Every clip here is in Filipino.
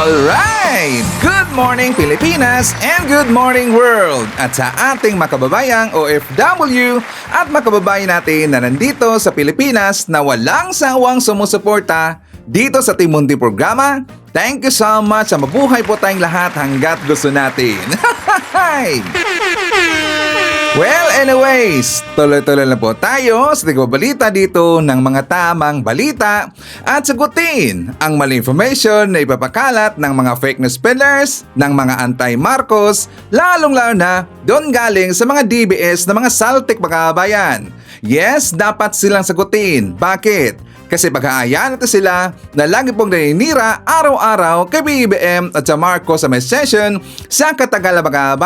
Alright! Good morning Pilipinas and good morning world! At sa ating makababayang OFW at makababayan natin na nandito sa Pilipinas na walang sawang sumusuporta dito sa Team Mundi programa, thank you so much sa mabuhay po tayong lahat hanggat gusto natin. Well, anyways, tuloy-tuloy na po tayo sa tigbabalita dito ng mga tamang balita at sagutin ang mali information na ipapakalat ng mga fake news peddlers, ng mga anti-Marcos, lalong-lalo na doon galing sa mga DBS na mga saltik mga. Yes, dapat silang sagutin. Bakit? Kasi pag-aayaan natin sila na lagi pong naninira araw-araw kay BBM at sa Marcos sa may session sa katagalan mga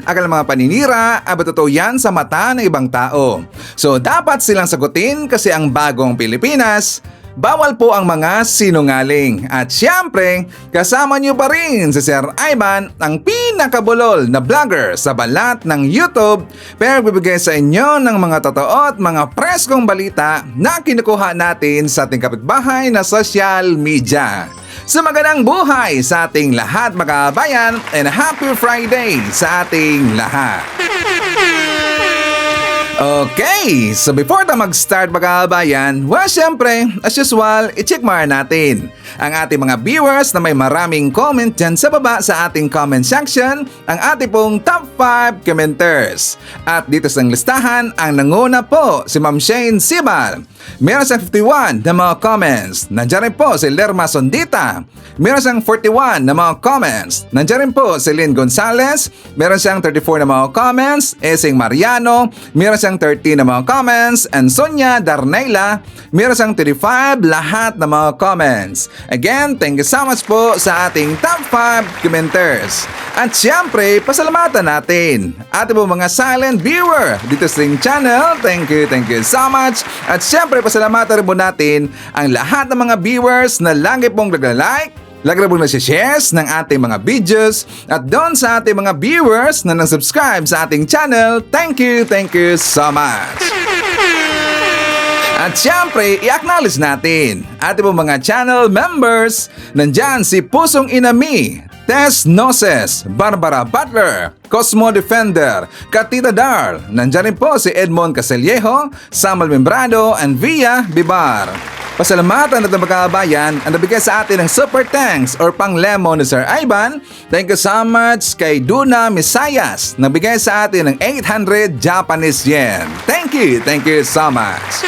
akala mga paninira ay totoo yan sa mata ng ibang tao. So dapat silang sagutin kasi ang bagong Pilipinas, bawal po ang mga sinungaling. At syempre, kasama niyo pa rin si Sir Ivan, ang pinakabulol na vlogger sa balat ng YouTube, pero bibigay sa inyo ng mga totoo at mga preskong balita na kinukuha natin sa ating kapitbahay na social media. So magandang buhay sa ating lahat mga kabayan and happy Friday sa ating lahat. Okay, so before tayo mag-start mga kabayan, well syempre, as usual, i-check natin ang ating mga viewers na may maraming comment dyan sa baba sa ating comment section, ang ating pong top 5 commenters. At dito sa listahan, ang nanguna po si Ma'am Shane Sibal. Meron siyang 51 na mga comments. Nandiyan rin po si Lerma Sondita. Meron siyang 41 na mga comments. Nandiyan rin po si Lynn Gonzalez. Meron siyang 34 na mga comments. Esing Mariano. Meron siyang 13 na mga comments. And Sonia Darnayla. Meron siyang 35 lahat na mga comments. Again, thank you so much po sa ating top 5 commenters. At syempre, pasalamatan natin ating po mga silent viewer dito sa ating channel. Thank you so much. At syempre, pasalamatan rin po natin ang lahat ng mga viewers na lagi pong nag-like, lagi pong nag-shares ng ating mga videos, at doon sa ating mga viewers na nag-subscribe sa ating channel, thank you so much. At syempre, i-acknowledge natin ating po mga channel members. Nandyan si Pusong Inami, Tess Noses, Barbara Butler, Cosmo Defender, Katita Dar. Nandyan rin po si Edmond Casellejo, Samuel Membrado, and Via Bibar. Pasalamatan at mga kabayan ang nabigay sa atin ng super thanks or pang lemon ni Sir Ivan. Thank you so much kay Duna Misayas, nabigay sa atin ng 800 Japanese yen. Thank you so much.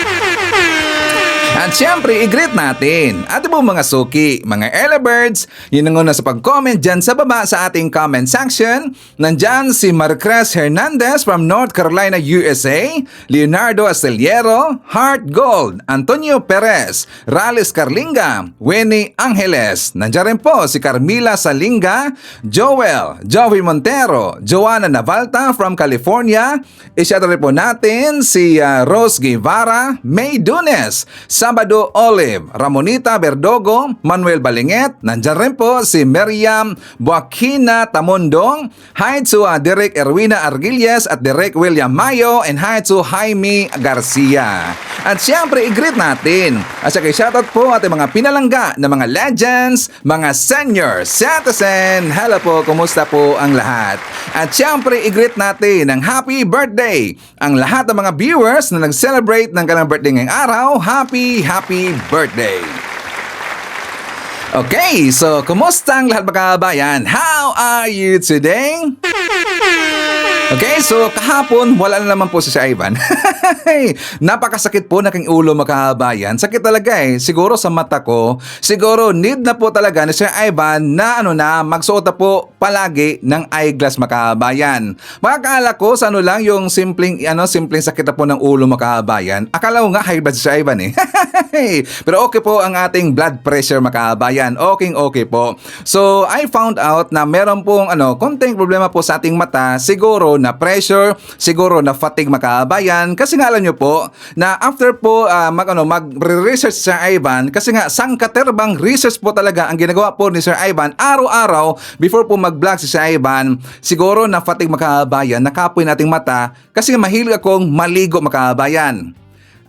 At syempre, i-greet natin ating po mga suki, mga early birds, yun ang una sa pag-comment dyan sa baba sa ating comment section. Nandyan si Marcres Hernandez from North Carolina, USA, Leonardo Astillero, Heart Gold, Antonio Perez, Rales Carlinga, Winnie Angeles. Nandyan rin po si Carmila Salinga, Joey Montero, Joanna Navalta from California. I-shout rin po natin si Rose Guevara, May Dunes, Sabado Olive, Ramonita Berdogo, Manuel Balinget. Nandyan rin po si Miriam Buakina Tamondong. Hi to Derek Erwina Argilies at Derek William Mayo, and hi to Jaime Garcia. At syempre, i-greet natin at saka shoutout po ating mga pinalangga na mga legends, mga senior citizen. Hello po, kumusta po ang lahat? At syempre, i-greet natin ng happy birthday ang lahat ng mga viewers na nag-celebrate ng kanilang birthday ngayong araw. Happy birthday! Okay, so kumusta ang lahat mga kabayan? How are you today? Okay, so kahapon wala na naman po si Ivan. Napakasakit po na king ulo mga kabayan. Sakit talaga eh. Siguro sa mata ko, siguro need na po talaga ni Sir Ivan na magsuot na po palagi ng eyeglass mga kabayan. Makakala ko sa lang yung simpleng sakit na po ng ulo mga kabayan. Akala ko nga high blood si Sir Ivan eh. Pero okay po ang ating blood pressure mga kabayan. Okay po. So I found out na meron pong konting problema po sa ating mata. Siguro na pressure, siguro na fatigue mga kabayan. Kasi nga alam nyo po na after po mag-research Sir Ivan, kasi nga sangkaterbang research po talaga ang ginagawa po ni Sir Ivan araw-araw before po mag-vlog si Sir Ivan. Siguro na fatigue mga kabayan, nakapoy nating mata kasi mahilig akong maligo mga kabayan.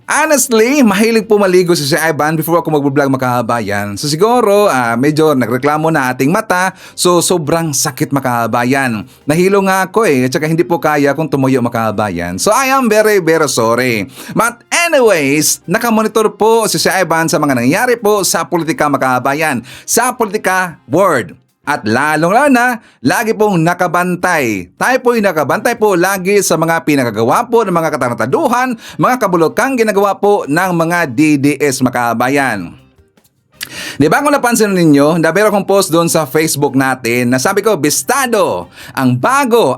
Honestly, mahilig po maligo si Sir Ivan before ako mag-vlog makahabayan. So siguro, medyo nagreklamo na ating mata, so sobrang sakit makahabayan. Nahilo nga ako at saka hindi po kaya kung tumuyo makahabayan. So I am very very sorry. But anyways, nakamonitor po si Sir Ivan sa mga nangyayari po sa politika makahabayan, sa politika world. At lalong-lalo na, lagi pong nakabantay. Tayo po'y nakabantay po lagi sa mga pinagagawa po ng mga katarataduhan, mga kabulokang ginagawa po ng mga DDS makabayan. Di ba kung napansin ninyo, meron akong post doon sa Facebook natin na sabi ko, Bistado, ang bago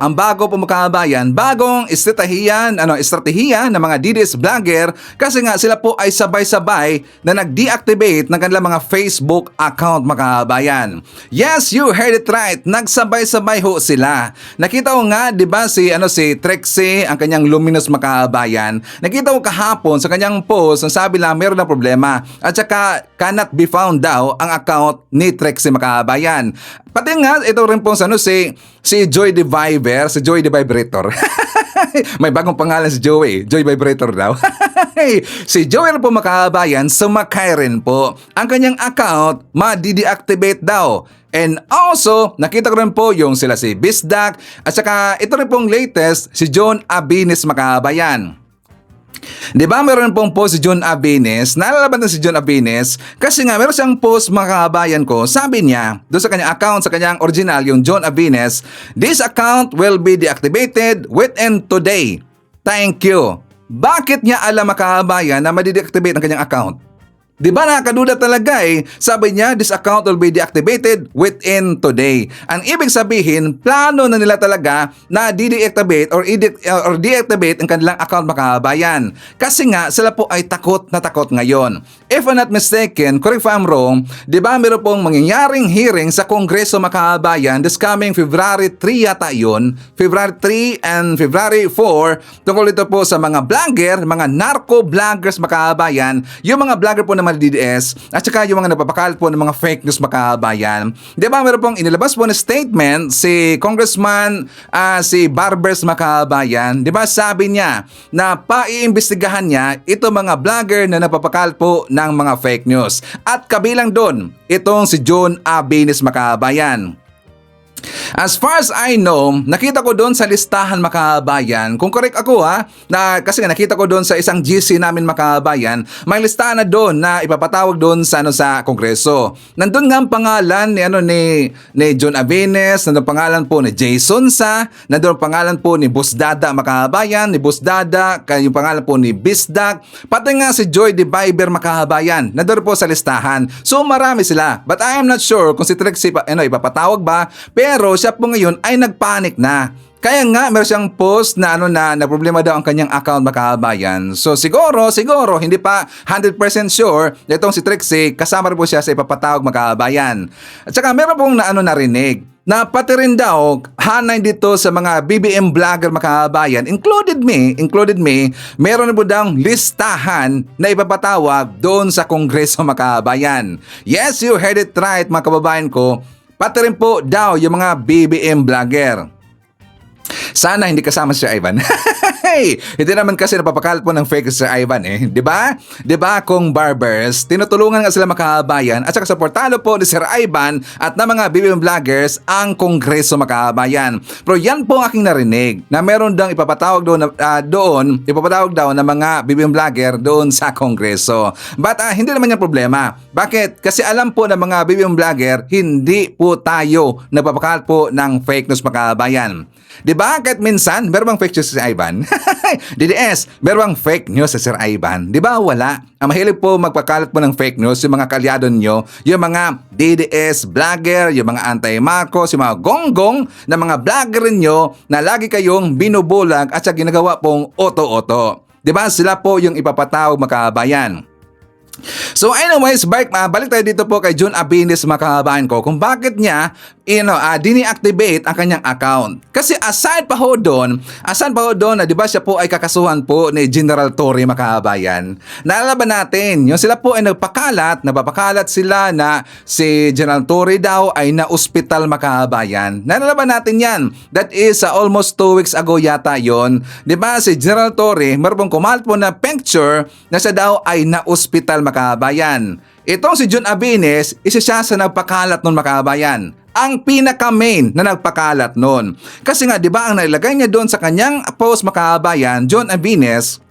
po makabayan, bagong estratehiya ng mga DDS vlogger kasi nga sila po ay sabay-sabay na nag-deactivate ng kanilang mga Facebook account makabayan. Yes, you heard it right, nagsabay-sabay ho sila. Nakita ko nga, di ba si Trixie, ang kanyang luminous makabayan, nakita ko kahapon sa kanyang post, ang sabi lang meron na problema at saka cannot be found daw ang account ni Trixie makabayan. Pati nga ito rin po si Joy the Viber, si Joy the Vibrator. May bagong pangalan si Joey, Joy Vibrator daw. Si Joey po makabayan, sumakay rin po. Ang kanyang account ma-deactivate daw. And also, nakita ko rin po yung sila si Bisdak at saka ito rin pong latest si John Abinis makabayan. Di ba meron pong post si John Abinis, nalalaban na si John Abinis kasi nga meron siyang post mga kabayan ko, sabi niya doon sa kanyang account, sa kanyang original, yung John Abinis, this account will be deactivated within today. Thank you. Bakit niya alam mga kabayan na ma-deactivate ang kanyang account? Di ba nakakaduda talaga Sabi niya, this account will be deactivated within today. Ang ibig sabihin, plano na nila talaga na deactivate or deactivate ang kanilang account makabayan. Kasi nga, sila po ay takot na takot ngayon. If I'm not mistaken, correct if I'm wrong, di ba meron pong mangyayaring hearing sa Kongreso makabayan this coming February 3 yata yun, February 3 and February 4, tungkol ito po sa mga vlogger, mga narco-vloggers makabayan, yung mga vlogger po na mga DDS at saka yung mga napapakalat po ng mga fake news makabayan. Di ba meron pong inilabas po na statement si Congressman si Barbers makabayan. Di ba sabi niya na paiimbestigahan niya ito mga vlogger na napapakalat po ng mga fake news. At kabilang doon, itong si John Abinis makabayan. As far as I know, nakita ko doon sa listahan makabayan, kung correct ako na kasi nga nakita ko doon sa isang GC namin makabayan, may listahan na doon na ipapatawag doon sa sa Kongreso. Nandun nga ang pangalan ni John Aviles, nandun ang pangalan po ni Jason Sa, nandun ang pangalan po ni Boss Dada makabayan, ni Boss Dada, yung pangalan po ni Bisdak, pati nga si Joy the Viber makabayan, nandun po sa listahan. So marami sila, but I am not sure kung si Trixie ipapatawag ba, pero siya po ngayon ay nagpanik na. Kaya nga meron siyang post na na problema daw ang kanyang account makabayan. So siguro hindi pa 100% sure na itong si Trixie kasama rin po siya sa ipapatawag makabayan. At saka meron pong narinig na pati rin daw hanay dito sa mga BBM vlogger makabayan, included me, meron na po daw listahan na ipapatawag doon sa Kongreso makabayan. Yes, you heard it right mga kababayan ko. Pati rin po daw yung mga BBM vlogger. Sana hindi kasama si Sir Ivan. Hindi naman kasi napapakalat po ng fake Sir Ivan Di ba? Di ba kung barbers, tinutulungan nga sila makabayan at saka suportado po ni Sir Ivan at ng mga BBM vloggers ang Kongreso makabayan. Pero yan po ang aking narinig na meron daw ipapatawag ipapatawag daw ng mga BBM vlogger doon sa Kongreso. But hindi naman yan problema. Bakit? Kasi alam po ng mga BBM vlogger, hindi po tayo napapakalat po ng fake news makabayan. Diba? Kahit minsan, meron bang fake news si Ivan? DDS, meron bang fake news sa Sir Ivan? Diba? Wala. Ang mahilig po magpakalat po ng fake news, yung mga kalyado nyo, yung mga DDS vlogger, yung mga anti-Marcos, yung mga gonggong na mga vlogger nyo na lagi kayong binubulag at sa ginagawa pong oto-oto. Diba? Sila po yung ipapatawag makabayan. So anyways, balik tayo dito po kay John Abinis makabayan ko kung bakit niya dini-activate ang kanyang account. Kasi aside pa ho doon, na 'di ba siya po ay kakasuhan po ni General Torre mga kabayan. Naalala ba natin, yung sila po ay napapakalat sila na si General Torre daw ay na-ospital mga kabayan. Naalala ba natin 'yan? That is almost 2 weeks ago yata 'yon. 'Di ba si General Torre, meron kumalat po na picture na siya daw ay na-ospital mga kabayan. Itong si John Abines, isa siya sa nagpakalat nun mga kabayan. Ang pinaka-main na nagpakalat nun. Kasi nga, di ba, ang nailagay niya doon sa kanyang post mga kabayan, John Abines,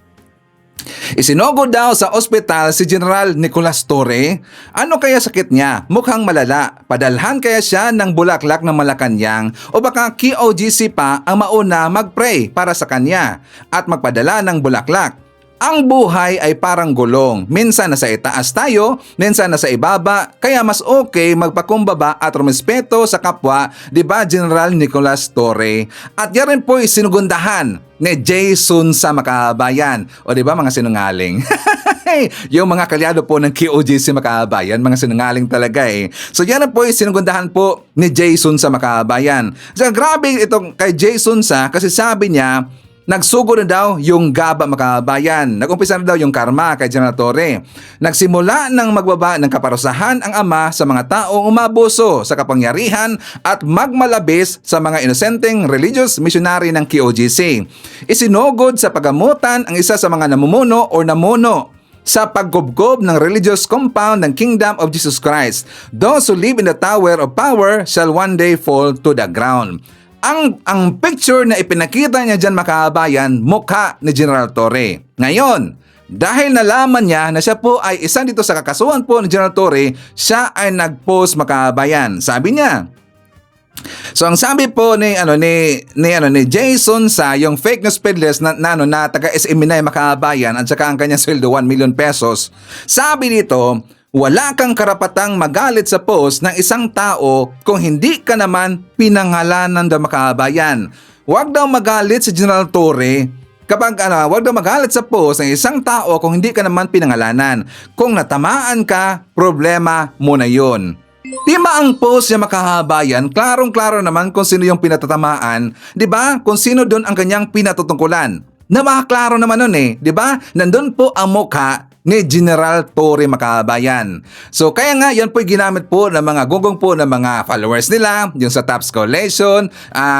isinugod daw sa ospital si General Nicolas Torre. Ano kaya sakit niya? Mukhang malala. Padalhan kaya siya ng bulaklak ng Malacanang o baka QOGC pa ang mauna mag-pray para sa kanya at magpadala ng bulaklak. Ang buhay ay parang gulong. Minsan nasa itaas tayo, minsan nasa ibaba, kaya mas okay magpakumbaba at rumispeto sa kapwa, di ba General Nicolas Torre? At yan rin po'y sinugundahan ni Jason sa makabayan. O di ba mga sinungaling? Yung mga kalyado po ng QOGC makabayan, mga sinungaling talaga eh. So yan po yung sinugundahan po ni Jason sa makabayan. So grabe itong kay Jason sa kasi sabi niya, nagsugo na daw yung gaba makabayan. Nag-umpisa na daw yung karma kay General Torre. Nagsimula ng magbaba ng kaparusahan ang ama sa mga taong umabuso sa kapangyarihan at magmalabis sa mga inosenteng religious missionary ng QOGC. Isinugod sa pagamutan ang isa sa mga namumuno o namuno sa paggubgob ng religious compound ng Kingdom of Jesus Christ. Those who live in the tower of power shall one day fall to the ground. Ang picture na ipinakita niya dyan makabayan, mukha ni General Torre. Ngayon, dahil nalaman niya na siya po ay isa dito sa kakasuhan po ni General Torre, siya ay nag-post makabayan. Sabi niya, so ang sabi po ni Jason sa yung fake news peddlers na taga SMNI makabayan at saka ang kanyang sweldo 1 million pesos. Sabi dito, wala kang karapatang magalit sa post ng isang tao kung hindi ka naman pinangalanan ng makabayan. Huwag daw magalit si General Torre huwag daw magalit sa post ng isang tao kung hindi ka naman pinangalanan. Kung natamaan ka, problema mo na yun. Tima ang post niya makahabayan, klarong-klaro naman kung sino yung pinatatamaan, 'di ba? Kung sino doon ang kanyang pinatutungkulan. Klaro naman nun eh, 'di ba? Nandun po ang mukha ni General Torre makabayan. So kaya nga yan po ginamit po ng mga gugong po ng mga followers nila, yung sa Tops Coalition.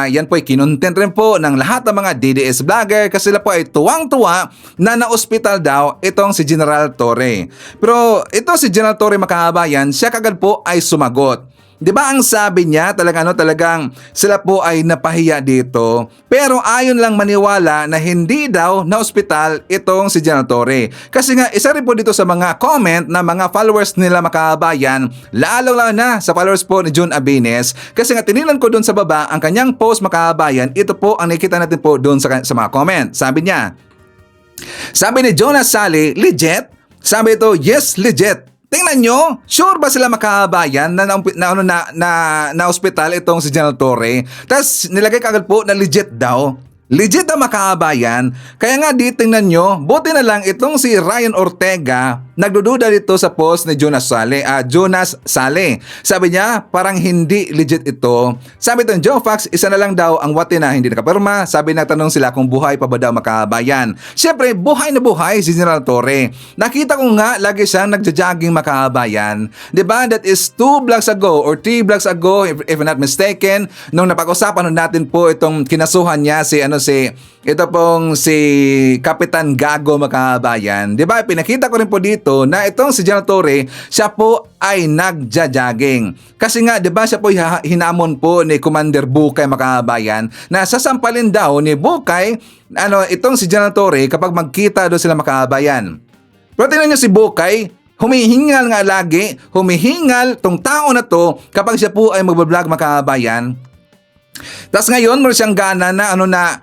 Yan po kinontent rin po ng lahat ng mga DDS vlogger kasi sila po ay tuwang-tuwa na na-ospital daw itong si General Torre. Pero ito si General Torre makabayan, siya kagad po ay sumagot. 'Di ba ang sabi niya, talagang sila po ay napahiya dito. Pero ayon lang maniwala na hindi daw na ospital itong si General Torre. Kasi nga isa rin po dito sa mga comment na mga followers nila makabayan, lalo na sa followers po ni John Abines. Kasi nga tinilan ko doon sa baba ang kanyang post makabayan, ito po ang nakikita natin po doon sa mga comment. Sabi niya, sabi ni Jonas Sally, legit? Sabi ito, yes, legit. Tingnan nyo, sure ba sila makabayan na ospital itong si General Torre? Tapos nilagay kagad po na legit daw. Legit na makabayan. Kaya nga di tingnan nyo, buti na lang itong si Ryan Ortega nagdududa dito sa post ni Jonas Sale. Sabi niya, parang hindi legit ito. Sabi ito, Joe Fox, isa na lang daw ang wati na hindi nakapirma. Sabi nagtanong sila kung buhay pa ba daw makabayan. Siyempre, buhay na buhay si General Torre. Nakita ko nga, lagi siyang nagja-jogging makabayan. Diba? That is 2 vlogs ago or 3 vlogs ago, if I'm not mistaken, nung napag-usapan natin po itong kinasuhan niya ito pong si Kapitan Gago makabayan. Diba? Pinakita ko rin po dito na itong si General Torre, siya po ay nagja-jogging. Kasi nga, di ba, siya po hinamon po ni Commander Bukay makabayan na sasampalin daw ni Bukay itong si General Torre kapag magkita doon sila makabayan. Pero tingnan niyo si Bukay, humihingal nga lagi, tong tao na to kapag siya po ay magbablog makabayan. Tapos ngayon, meron siyang gana na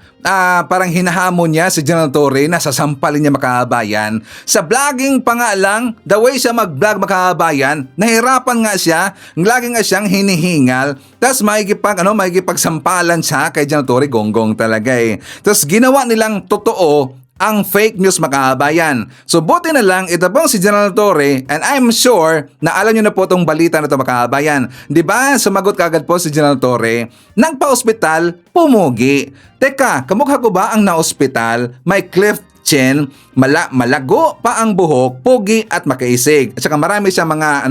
parang hinahamon niya si General Torre na sasampalin niya makabayan. Sa vlogging pa nga lang, the way siya mag-vlog makabayan, nahirapan nga siya, lagi nga siyang hinihingal. Tapos makikipagsampalan siya kay General Torre, gonggong talaga eh. Tapos ginawa nilang totoo ang fake news mga kabayan. So buti na lang ito pong si General Torre, and I'm sure na alam nyo na po itong balita na ito mga kabayan. Di ba? Sumagot kagad po si General Torre, nagpa-ospital, pumugi. Teka, kamukha ko ba ang na-ospital? May cleft chin, malago pa ang buhok, pogi at makaisig. At saka marami siya mga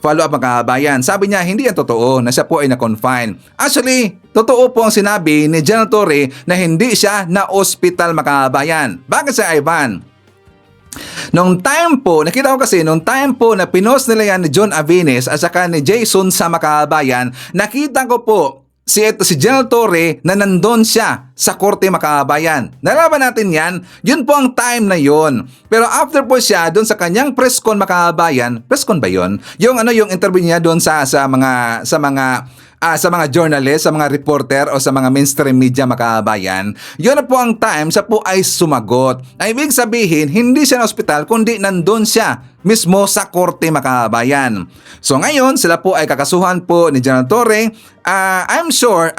follow-up mga kabayan. Sabi niya hindi yan totoo na siya po ay na-confine. Actually, totoo po ang sinabi ni General Torre na hindi siya na-hospital mga kabayan. Bakit sa Ivan? Nung time po, nakita ko kasi nung time po na pinost nila yan ni John Avines at saka ni Jason sa makabayan, nakita ko po si General Torre na nandun siya sa korte makabayan. Nalaman natin yan, yun po ang time na yun. Pero after po siya doon sa kanyang press con makabayan, press con ba yun? Yung interview niya doon sa mga journalist, sa mga reporter o sa mga mainstream media makabayan, yun na po ang time siya po ay sumagot. Ay ibig sabihin, hindi siya na ospital kundi nandun siya mismo sa korte makabayan. So ngayon, sila po ay kakasuhan po ni General Torre. I'm sure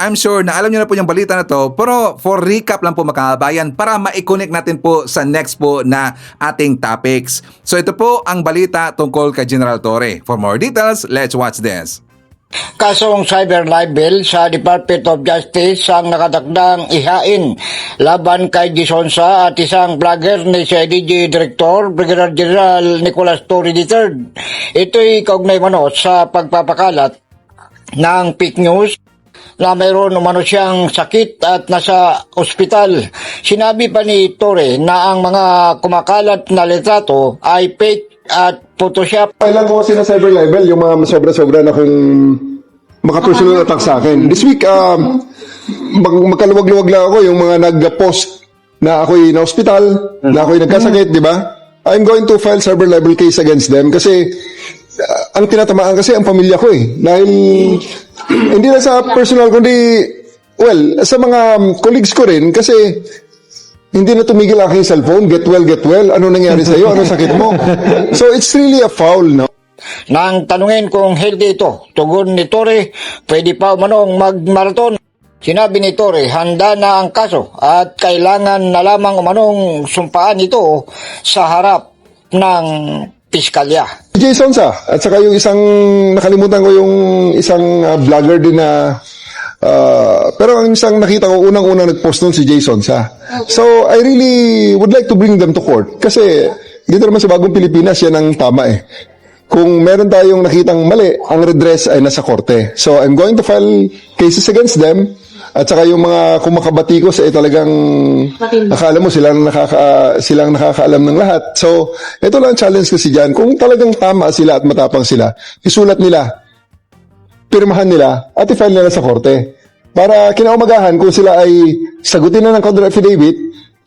na alam niyo na po yung balita na to, pero for recap lang po makabayan para ma-connect natin po sa next po na ating topics. So ito po ang balita tungkol kay General Torre. For more details, let's watch this. Kasong cyber libel sa Department of Justice ang nakatakdang ihain laban kay Gisonsa at isang vlogger ni CIDG Director Brigadier General Nicolas Torre III. Ito'y kaugnay mano sa pagpapakalat ng fake news na mayroon umano siyang sakit at nasa ospital. Sinabi pa ni Torre na ang mga kumakalat na litrato ay fake at Photoshop. Kailan ko kasi na cyber libel, yung mga sobra-sobra na kung maka-personal attack sa akin. This week, magkaluwag-luwag lang ako yung mga nag-post na ako'y na-hospital, na ako'y nagkasakit, di ba? I'm going to file cyber libel case against them kasi ang tinatamaan kasi ang pamilya ko eh. Dahil hindi na sa personal kundi, well, sa mga colleagues ko rin kasi hindi na tumigil aking cellphone, get well, ano nangyari sa'yo, ano sakit mo? So it's really a foul, no? Nang tanungin kung healthy ito, tugon ni Torre, pwede pa umanong mag-marathon. Sinabi ni Torre, handa na ang kaso at kailangan na lamang umanong sumpaan ito sa harap ng piskalya. Jason sa, at saka yung isang, nakalimutan ko yung isang vlogger din na pero ang isang nakita ko, unang-unang nag-post nun si Jason sa. So, I really would like to bring them to court. Kasi, dito naman sa bagong Pilipinas, yan ang tama eh. Kung meron tayong nakitang mali, ang redress ay nasa korte. So, I'm going to file cases against them. At saka yung mga kumakabatikos ay talagang akala mo silang nakakaalam ng lahat. So, ito lang ang challenge kasi dyan. Kung talagang tama sila at matapang sila, isulat nila, pirmahan nila at i-file nila sa korte. Para kinaumagahan kung sila ay sagutin na ng counter affidavit,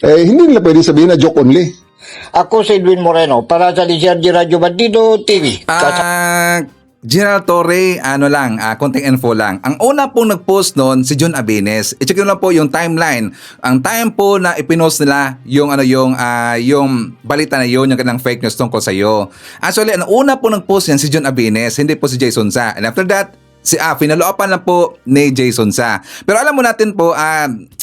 hindi nila pwede sabihin na joke only. Ako si Edwin Moreno para sa Lizardi Radio Bandido TV. General Torre, konting info lang. Ang una pong nag-post noon si John Avines. I-check nyo lang po yung timeline. Ang time po na ipinost nila yung balita na yun, yung kanilang fake news tungkol sa iyo. Actually, ang una po nag-post yan si John Avines, hindi po si Jason Sa. And after that, finalo-upan lang po ni Jason Sa. Pero alam mo natin po,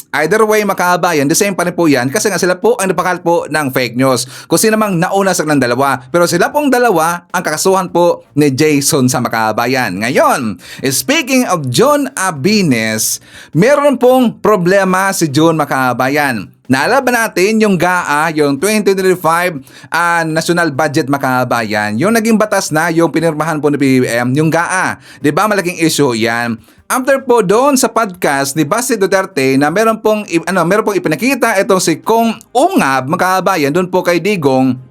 either way makabayan, the same pa rin po yan kasi nga sila po ang napakal po ng fake news. Kung sino mang nauna sa kanilang dalawa. Pero sila pong dalawa ang kakasuhan po ni Jason sa makabayan. Ngayon, speaking of John Avines, meron pong problema si John makabayan. Naalaban natin yung GAA, yung 2025 National Budget makabayan. Yung naging batas na, yung pinirmahan po ni PBBM, yung GAA. Diba malaking issue yan? After po doon sa podcast ni Basti Duterte na meron pong ipinakita itong si Kong Ungab makabayan doon po kay Digong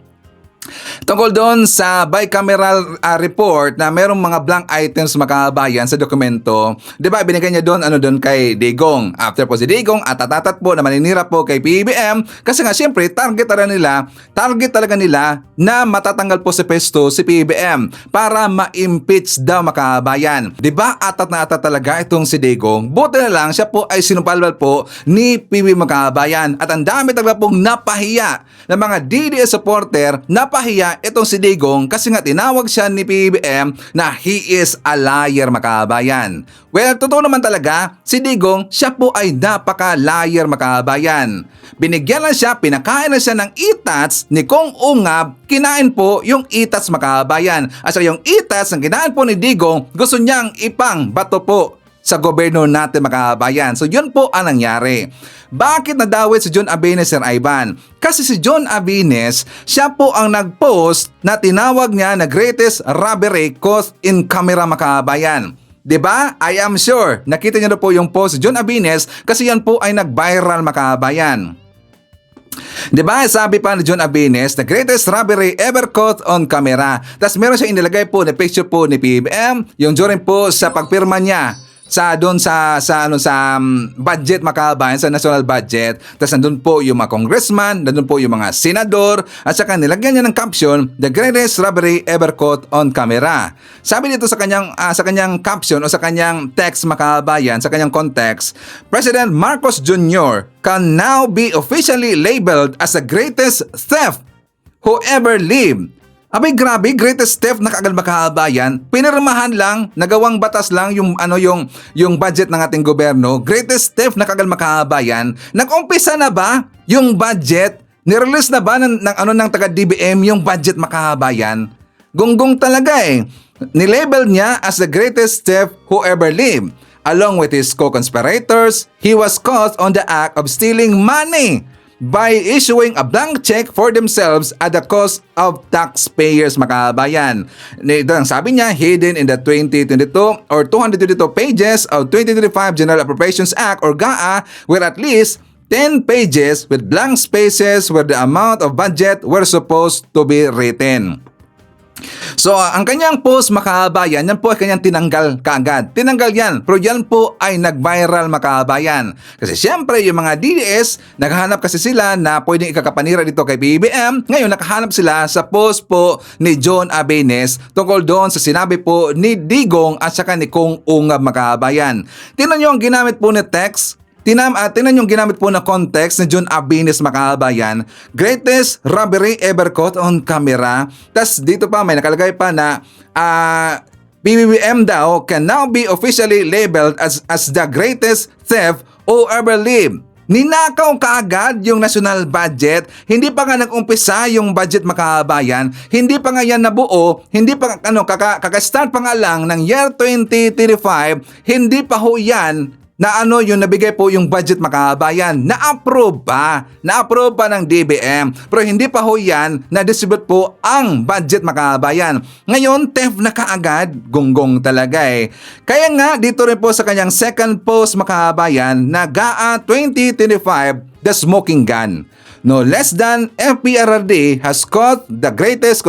tungkol doon sa bicameral report na merong mga blank items makabayan sa dokumento. Di ba binigay niya doon doon kay Digong. After po si Digong atatatat po na maninira po kay PBBM kasi nga siyempre target talaga nila na matatanggal po sa pesto si PBBM para ma-impeach daw makabayan. Di ba atat na atat talaga itong si Digong. Buti na lang siya po ay sinumpalbal po ni PBBM makabayan at ang dami talaga pong napahiya ng mga DDS supporter na napahiya itong si Digong kasi nga tinawag siya ni PBBM na he is a liar makabayan. Well, totoo naman talaga, si Digong, siya po ay napaka-liar makabayan. Binigyan lang siya, pinakain na siya ng itats ni Kong Ungab, kinain po yung itats makabayan. At saka yung itats ng kinain po ni Digong, gusto niyang ipang bato po sa gobyerno natin makabayan. So yun po ang nangyari. Bakit nadawit si John Abines, Sir Ivan? Kasi si John Abines, siya po ang nag-post na tinawag niya na greatest robbery caught in camera makabayan. 'Di ba? I am sure nakita niyo na po yung post si John Abines kasi yan po ay nag-viral makabayan. 'Di ba? Sabi pa ni John Abines, the greatest robbery ever caught on camera. Tapos meron siya inilagay po na picture po ni PBBM, yung during po sa pagpirma niya sa budget makabayan, sa national budget. Tapos nandun po yung mga congressman, nandun po yung mga senador, at saka nilagyan niya ng caption, the greatest robbery ever caught on camera. Sabi dito sa kanyang caption o sa kanyang text makabayan, sa kanyang context, President Marcos Jr. can now be officially labeled as the greatest theft who ever lived. Abay grabe, greatest theft na kaagad makahabayan. Pinirmahan lang, nagawang batas lang yung budget ng ating gobyerno. Greatest theft na kaagad makahabayan. Nag-umpisa na ba yung budget? Nirelease na ba ng taga DBM yung budget makahabayan? Gonggong talaga eh. Nilabel niya as the greatest theft who ever lived. Along with his co-conspirators, he was caught on the act of stealing money by issuing a blank check for themselves at the cost of taxpayers makabayan. Ito ang sabi niya, hidden in the 2022 or 222 pages of 2025 General Appropriations Act or GAA, where at least 10 pages with blank spaces where the amount of budget were supposed to be written. So, ang kanyang post makabayan, yan po ay kanyang tinanggal kaagad. Tinanggal yan, pero yan po ay nag-viral makabayan. Kasi syempre, yung mga DDS, naghahanap kasi sila na pwedeng ikakapanira dito kay BBM. Ngayon, nakahanap sila sa post po ni John Abines tungkol doon sa sinabi po ni Digong at saka ni Kong Ungab makabayan. Tingnan nyo ang ginamit po ni text. Tingnan yung ginamit po na context ni John Abines makabayan, greatest robbery ever caught on camera. Tas dito pa may nakalagay pa na BBM daw can now be officially labeled as the greatest theft who ever lived. Ninakaw kaagad yung national budget, hindi pa nga nag-umpisa yung budget makabayan, hindi pa nga yan nabuo, hindi pa kaka-start pa nga lang ng year 2035, hindi pa ho yan na yung nabigay po yung budget makabayan. Na-approve pa ng DBM. Pero hindi pa ho yan na-distribute po ang budget makabayan. Ngayon, theft na kaagad, gonggong talaga eh. Kaya nga, dito rin po sa kanyang second post makabayan na GAA 2025, The Smoking Gun. No less than FPRRD has caught the greatest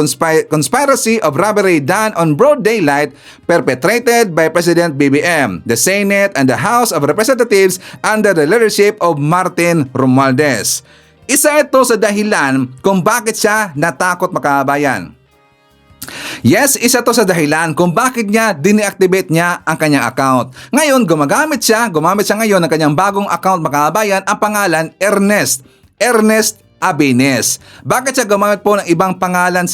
conspiracy of robbery done on broad daylight perpetrated by President BBM, the Senate, and the House of Representatives under the leadership of Martin Romualdez. Isa ito sa dahilan kung bakit siya natakot makabayan. Yes, isa to sa dahilan kung bakit niya dine-activate niya ang kanyang account. Ngayon, gumamit siya ngayon ng kanyang bagong account makabayan, ang pangalan Ernest Abines. Bakit siya gumamit po ng ibang pangalan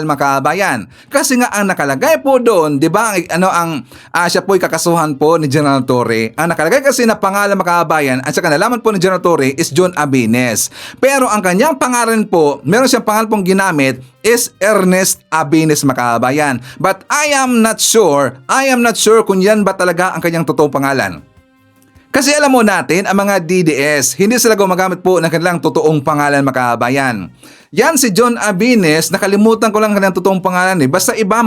makabayan? Kasi nga ang nakalagay po doon, 'di ba? Siya po ay kakasuhan po ni General Torre. Ang nakalagay kasi na pangalan makabayan at saka nalaman po ni General Torre is John Abines. Pero ang kanyang pangalan po, meron siyang pangalan pong ginamit is Ernest Abines makabayan. But I am not sure kung yan ba talaga ang kanyang totoong pangalan. Kasi alam mo natin, ang mga DDS, hindi sila gumagamit po ng kanilang totoong pangalan makabayan. Yan si John Abines, nakalimutan ko lang kanilang totoong pangalan eh. Basta iba,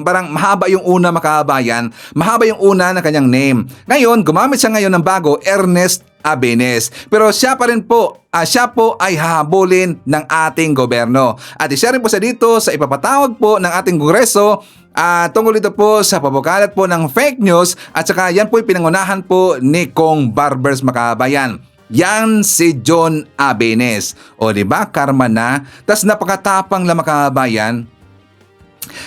parang mahaba yung una makabayan, mahaba yung una ng kanyang name. Ngayon, gumamit siya ngayon ng bago, Ernest Abines. Pero siya pa rin po, siya po ay hahabulin ng ating gobyerno. At isa rin po sa dito sa ipapatawag po ng ating Kongreso tungkol dito po sa pabukalat po ng fake news at saka yan po pinangunahan po ni Kong Barbers makabayan. Yan si John Abines. O diba, karma na. Tas napakatapang lang makabayan.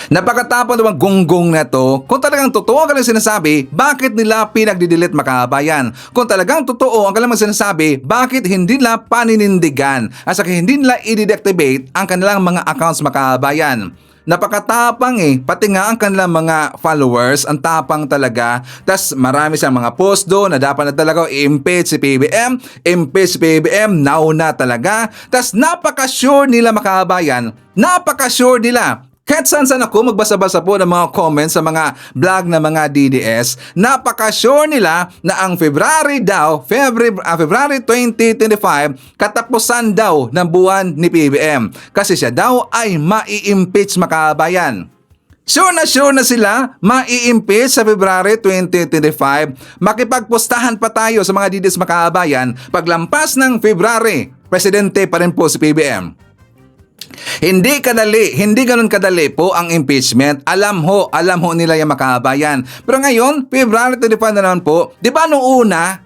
Napakatapang naman gunggong na to. Kung talagang totoo ang kanilang sinasabi, bakit nila pinagdidelete mga kabayan? Kung talagang totoo ang kanilang sinasabi, bakit hindi nila paninindigan at saka hindi nila i-deactivate ang kanilang mga accounts mga kabayan? Napakatapang pati nga ang kanilang mga followers, ang tapang talaga. Tas marami siyang mga post doon na dapat na talaga i-impeach si PBM, impeach si PBM, now na talaga. Tas napaka-sure nila mga kabayan, napaka-sure nila. Kahit saan ako magbasa-basa po ng mga comments sa mga vlog na mga DDS, napaka-sure nila na ang February 2025, katapusan daw ng buwan ni PBM. Kasi siya daw ay mai-impeach mga kabayan. Sure na sila mai-impeach sa February 2025. Makipagpostahan pa tayo sa mga DDS mga kabayan. Paglampas ng February, presidente pa rin po si PBM. Hindi ganun kadali po ang impeachment. Alam ho nila yung makabayan. Pero ngayon, February 25 na naman po, di ba nung una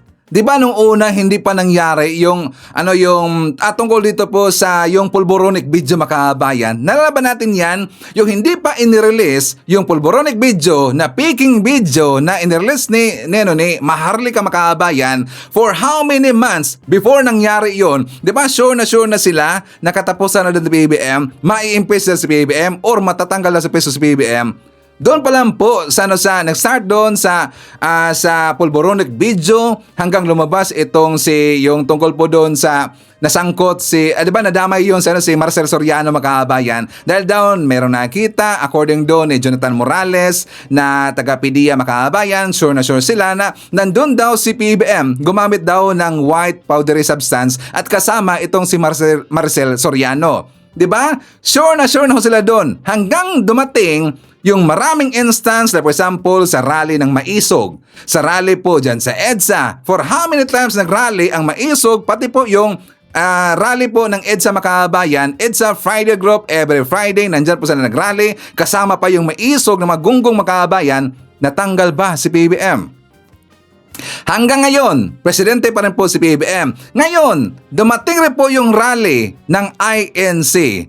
hindi pa nangyari yung tungkol dito po sa yung pulboronic video makabayan. Nalalaban natin yan, yung hindi pa inirelease yung pulboronic video na peaking video na inirelease ni Maharlika makabayan for how many months before nangyari yon. Di ba sure na sila na katapusan na doon ng PBM, mai-impeach na si PBM or matatanggal na sa peso si PBM. Doon pa lang po nag-start doon sa pulboronic video hanggang lumabas itong yung tungkol po doon sa nasangkot di ba nadamay yun si Marcel Soriano makabayan dahil doon meron nakita according doon ni Jonathan Morales na taga PDEA makabayan, sure sila na nandun daw si PBM gumamit daw ng white powdery substance at kasama itong si Marcel Soriano. 'Di ba? Sure na sila doon hanggang dumating yung maraming instance, like for example, sa rally ng Maisog. Sa rally po dyan sa EDSA. For how many times nag-rally ang Maisog, pati po yung rally po ng EDSA makabayan, EDSA Friday Group, every Friday, nandyan po sila nag-rally, kasama pa yung Maisog na magunggong makabayan, natanggal ba si PBM? Hanggang ngayon, presidente pa rin po si PBM. Ngayon, dumating rin po yung rally ng INC.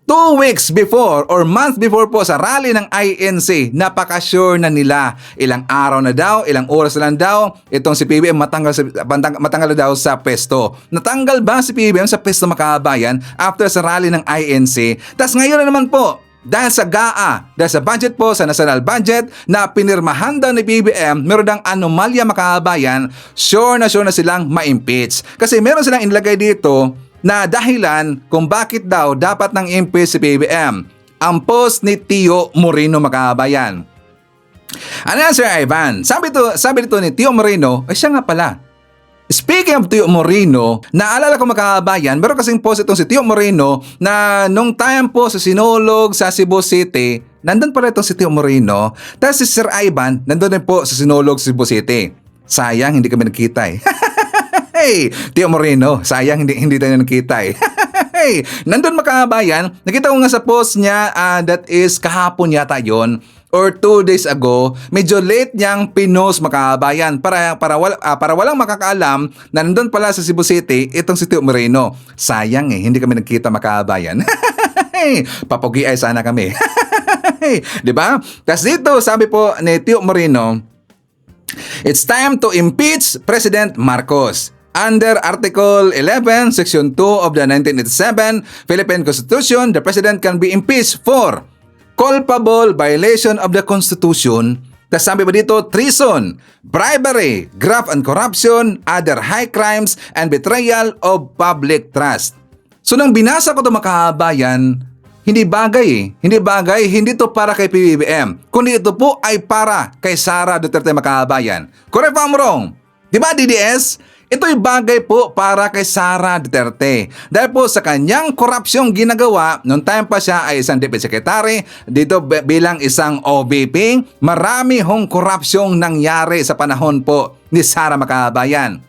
2 weeks before or month before po sa rally ng INC, napaka-sure na nila. Ilang araw na daw, ilang oras na lang daw, itong si PBM matanggal na daw sa pwesto. Natanggal ba si PBM sa pwesto makabayan after sa rally ng INC? Tas ngayon na naman po, dahil sa GAA, dahil sa budget po, sa national budget na pinirmahan daw ni PBM, meron daw anomalya makabayan, sure na silang ma-impeach. Kasi meron silang inilagay dito na dahilan kung bakit daw dapat nang impeach si PBM. Ang post ni Tio Moreno makabayan. Ano yan, Sir Ivan? Sabi dito ni Tio Moreno, ay siya nga pala. Speaking of Tio Moreno, naalala ko makabayan, meron kasing post itong si Tio Moreno na nung time po sa Sinulog sa Cebu City, nandun pala itong si Tio Moreno. Tapos si Sir Ivan, nandun din po sa Sinulog Cebu City. Sayang, hindi kami nagkita Hey, Tio Moreno, sayang hindi tayo nakita Hey, nandun makabayan, nakita ko nga sa post niya, that is kahapon yata yon or 2 days ago, medyo late niyang pinost makabayan para walang makakaalam na nandun pala sa Cebu City itong si Tio Moreno. Sayang hindi kami nagkita makabayan. Papogi ay sana kami. 'Di ba? Tapos dito sabi po ni Tio Moreno, it's time to impeach President Marcos. Under Article 11, Section 2 of the 1987 Philippine Constitution, the President can be impeached for culpable violation of the Constitution. Tapos sabi pa dito, treason, bribery, graft and corruption, other high crimes, and betrayal of public trust. So nang binasa ko ito makabayan, hindi bagay. Hindi to para kay PBBM. Kundi ito po ay para kay Sara Duterte makabayan. Correct ba, wrong? Di ba, DDS? Ito'y bagay po para kay Sara Duterte. Dahil po sa kanyang korupsyong ginagawa, noong time pa siya ay isang deputy secretary, dito bilang isang OVP, marami hong korupsyong nangyari sa panahon po ni Sara makabayan.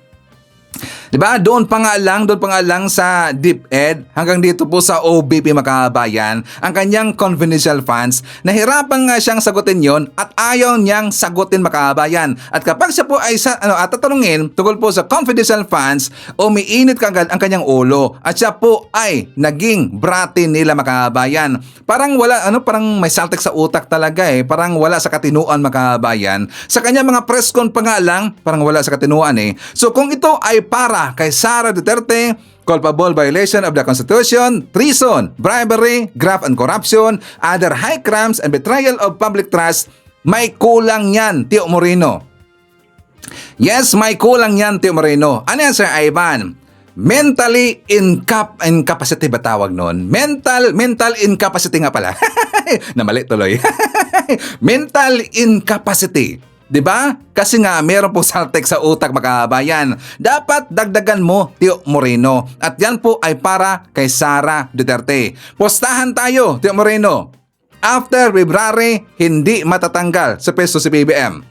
Diba? Doon pa nga lang sa DepEd hanggang dito po sa OBP mga kabayan, ang kanyang confidential funds, nahirapan nga siyang sagutin yon at ayaw niyang sagutin mga kabayan. At kapag siya po ay at tatanungin tungkol po sa confidential funds, umiinit kagad ang kanyang ulo at siya po ay naging brati nila mga kabayan. Parang parang may saltek sa utak talaga parang wala sa katinuan mga kabayan. Sa kanyang mga press con pa nga lang, parang wala sa katinuan So kung ito ay para kay Sara Duterte, culpable violation of the Constitution, treason, bribery, graft and corruption, other high crimes and betrayal of public trust, may kulang yan, Tio Moreno. Yes, may kulang yan, Tio Moreno. Ano yan, Sir Ivan? Mentally incapacity ba tawag nun? Mental incapacity nga pala. Namali tuloy. Mental incapacity. 'Di ba? Kasi nga meron po saltek sa utak mga kabayan. Dapat dagdagan mo, Tio Moreno. At yan po ay para kay Sara Duterte. Postahan tayo, Tio Moreno. After February, hindi matatanggal sa peso si PBM.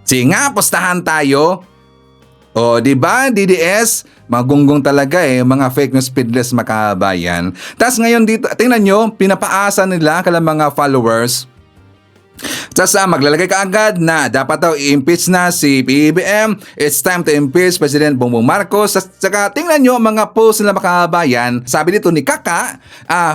Sige nga, postahan tayo. O, 'di ba, DDS? Magunggong talaga mga fake news speedless mga kabayan. Tapos ngayon dito, tingnan nyo, pinapaasa nila kala mga followers. Tapos maglalagay ka agad na dapat daw i-impeach na si PBM. It's time to impeach President Bongbong Marcos. Saka tingnan nyo mga post nila mga kabayan. Sabi dito ni Kaka,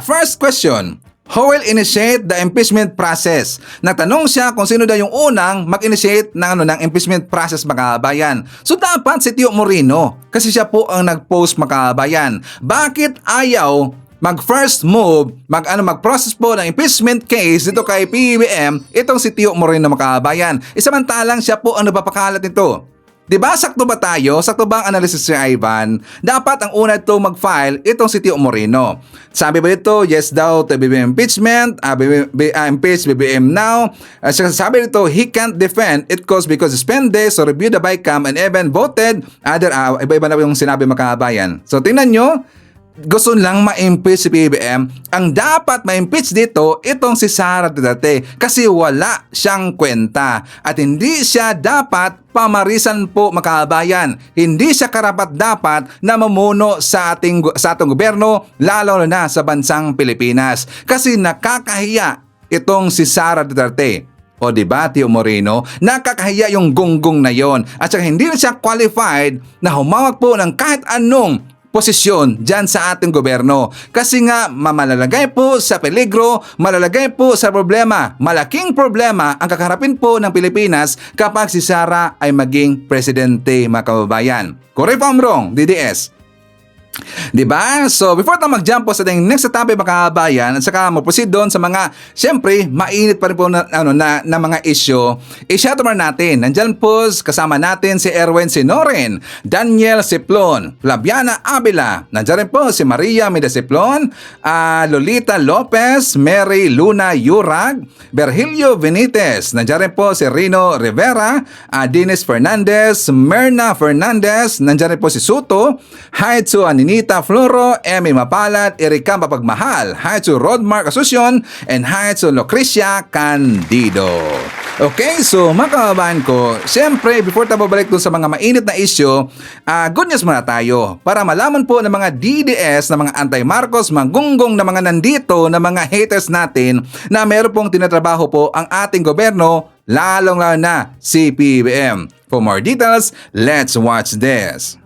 first question, who will initiate the impeachment process? Nagtanong siya kung sino daw yung unang mag-initiate ng impeachment process mga kabayan. So dapat si Tio Moreno kasi siya po ang nag-post mga kabayan. Bakit ayaw mag-first move, mag-process po ng impeachment case dito kay PBM, itong si Tio Moreno mga kabayan. Isamantalang siya po ang napapakalat nito. Diba? Sakto ba tayo? Sakto ba ang analysis ni Ivan? Dapat ang una ito mag-file itong si Tio Moreno. Sabi ba ito, yes daw to BBM impeachment, impeach BBM now. Sabi dito, he can't defend it because suspend this or review the BICAM and even voted other, iba-iba na yung sinabi mga kabayan. So tingnan nyo, gusto lang ma-impeach si PBM. Ang dapat ma-impeach dito, itong si Sara Duterte kasi wala siyang kwenta at hindi siya dapat pamarisan po mga kabayan. Hindi siya karapat-dapat na mamuno sa ating gobyerno, lalo na sa bansang Pilipinas. Kasi nakakahiya itong si Sara Duterte. O diba, Tio Moreno? Nakakahiya yung gunggong na yon. At saka hindi na siya qualified na humawak po ng kahit anong posisyon dyan sa ating gobyerno. Kasi nga, malalagay po sa peligro, malalagay po sa problema. Malaking problema ang kakaharapin po ng Pilipinas kapag si Sara ay maging presidente, mga kababayan. Correct or wrong, DDS? Diba? So before tayo mag-jump po sa ating next topic mga kabayan at saka mag-proceed doon sa mga syempre mainit pa rin po na mga issue, i-shoutout natin. Nandyan po kasama natin si Erwin Sinoren, Daniel Siplon, Flaviana Avila, nandyan rin po si Maria Mida Siplon, Lolita Lopez, Mary Luna Yurag, Virgilio Benitez, nandyan rin po si Rino Rivera, Dennis Fernandez, Merna Fernandez, nandyan rin po si Suto, Haitsu Ninita Floro, Emmy Mapalat, Erika Mapagmahal, hi to Rodmark Asuncion, and hi to Lucrecia Candido. Okay, so mga kababayan ko, siyempre before tayo babalik dun sa mga mainit na issue, good news muna tayo para malaman po ng mga DDS, na mga anti-Marcos, mga gunggong na mga nandito, na mga haters natin, na meron pong tinatrabaho po ang ating gobyerno, lalong-lalo na si PBM. For more details, let's watch this.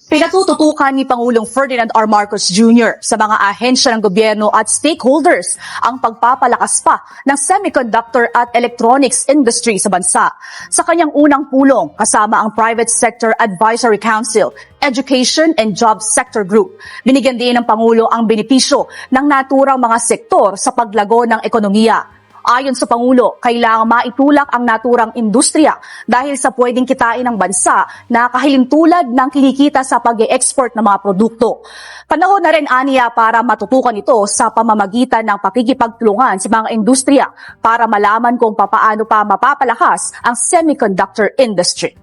Pinatututukan ni Pangulong Ferdinand R. Marcos Jr. sa mga ahensya ng gobyerno at stakeholders ang pagpapalakas pa ng semiconductor at electronics industry sa bansa. Sa kanyang unang pulong, kasama ang Private Sector Advisory Council, Education and Job Sector Group, binigyan din ng Pangulo ang benepisyo ng naturang mga sektor sa paglago ng ekonomiya. Ayon sa Pangulo, kailangang maitulak ang naturang industriya dahil sa pwedeng kitain ng bansa na kahilintulad ng kinikita sa pag-e-export ng mga produkto. Panahon na rin aniya para matutukan ito sa pamamagitan ng pakikipagtulungan sa mga industriya para malaman kung papaano pa mapapalakas ang semiconductor industry.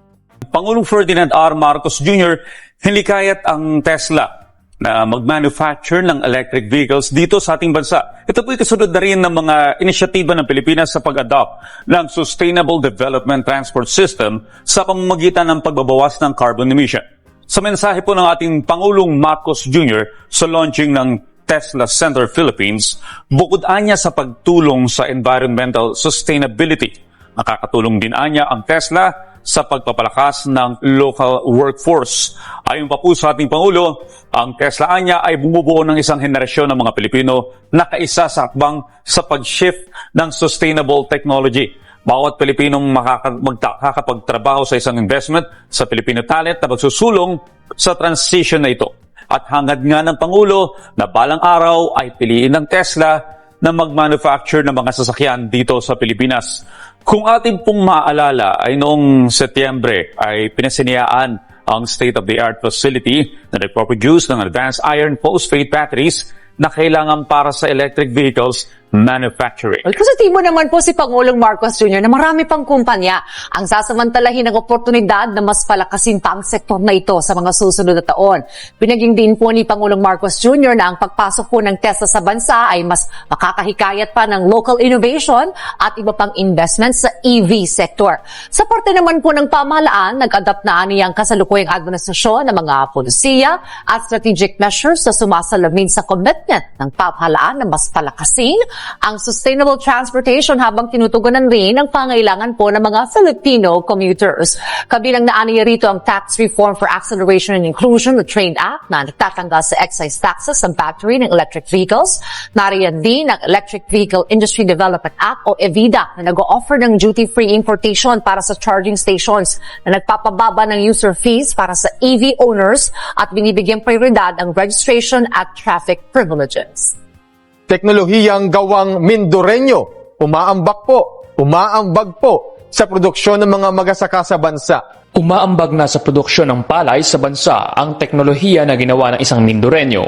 Pangulong Ferdinand R. Marcos Jr. hinikayat ang Tesla na mag-manufacture ng electric vehicles dito sa ating bansa. Ito po'y kasunod na rin ng mga inisyatiba ng Pilipinas sa pag-adopt ng Sustainable Development Transport System sa pamamagitan ng pagbabawas ng carbon emission. Sa mensahe po ng ating Pangulong Marcos Jr. sa launching ng Tesla Center Philippines, bukod anya sa pagtulong sa environmental sustainability, nakakatulong din anya ang Tesla sa pagpapalakas ng local workforce. Ayon pa po sa ating Pangulo, ang Tesla anya ay bumubuo ng isang henerasyon ng mga Pilipino na kaisa sa akbang sa pag-shift ng sustainable technology. Bawat Pilipinong makakapagtrabaho sa isang investment sa Filipino talent na magsusulong sa transition na ito. At hangad nga ng Pangulo na balang araw ay piliin ng Tesla na mag-manufacture ng mga sasakyan dito sa Pilipinas. Kung ating pong maaalala ay noong Setyembre ay pinasinayaan ang state-of-the-art facility na nagpo-produce ng advanced iron phosphate batteries na kailangan para sa electric vehicles manufacturing. Positibo naman po si Pangulong Marcos Jr. na marami pang kumpanya ang sasamantalahin ng oportunidad na mas palakasin pa ang sektor na ito sa mga susunod na taon. Pinaging din po ni Pangulong Marcos Jr. na ang pagpasok po ng Tesla sa bansa ay mas makakahikayat pa ng local innovation at iba pang investments sa EV sector. Sa parte naman po ng pamahalaan, nag-adapt na niyang kasalukuyang administrasyon ng mga polisiya at strategic measures na sumasalamin sa commitment ng pamahalaan na mas palakasin ang sustainable transportation habang tinutugunan rin ang pangailangan po ng mga Filipino commuters. Kabilang na aniya rito ang Tax Reform for Acceleration and Inclusion, the TRAIN Act, na nagtatanggal sa excise taxes sa battery ng electric vehicles. Nariyan din ang Electric Vehicle Industry Development Act o EVIDA na nag-o-offer ng duty-free importation para sa charging stations na nagpapababa ng user fees para sa EV owners at binibigyan prioridad ang registration at traffic privileges. Teknolohiyang gawang Mindoreño, umaambag po sa produksyon ng mga magasaka sa bansa. Umaambag na sa produksyon ng palay sa bansa ang teknolohiya na ginawa ng isang Mindoreño.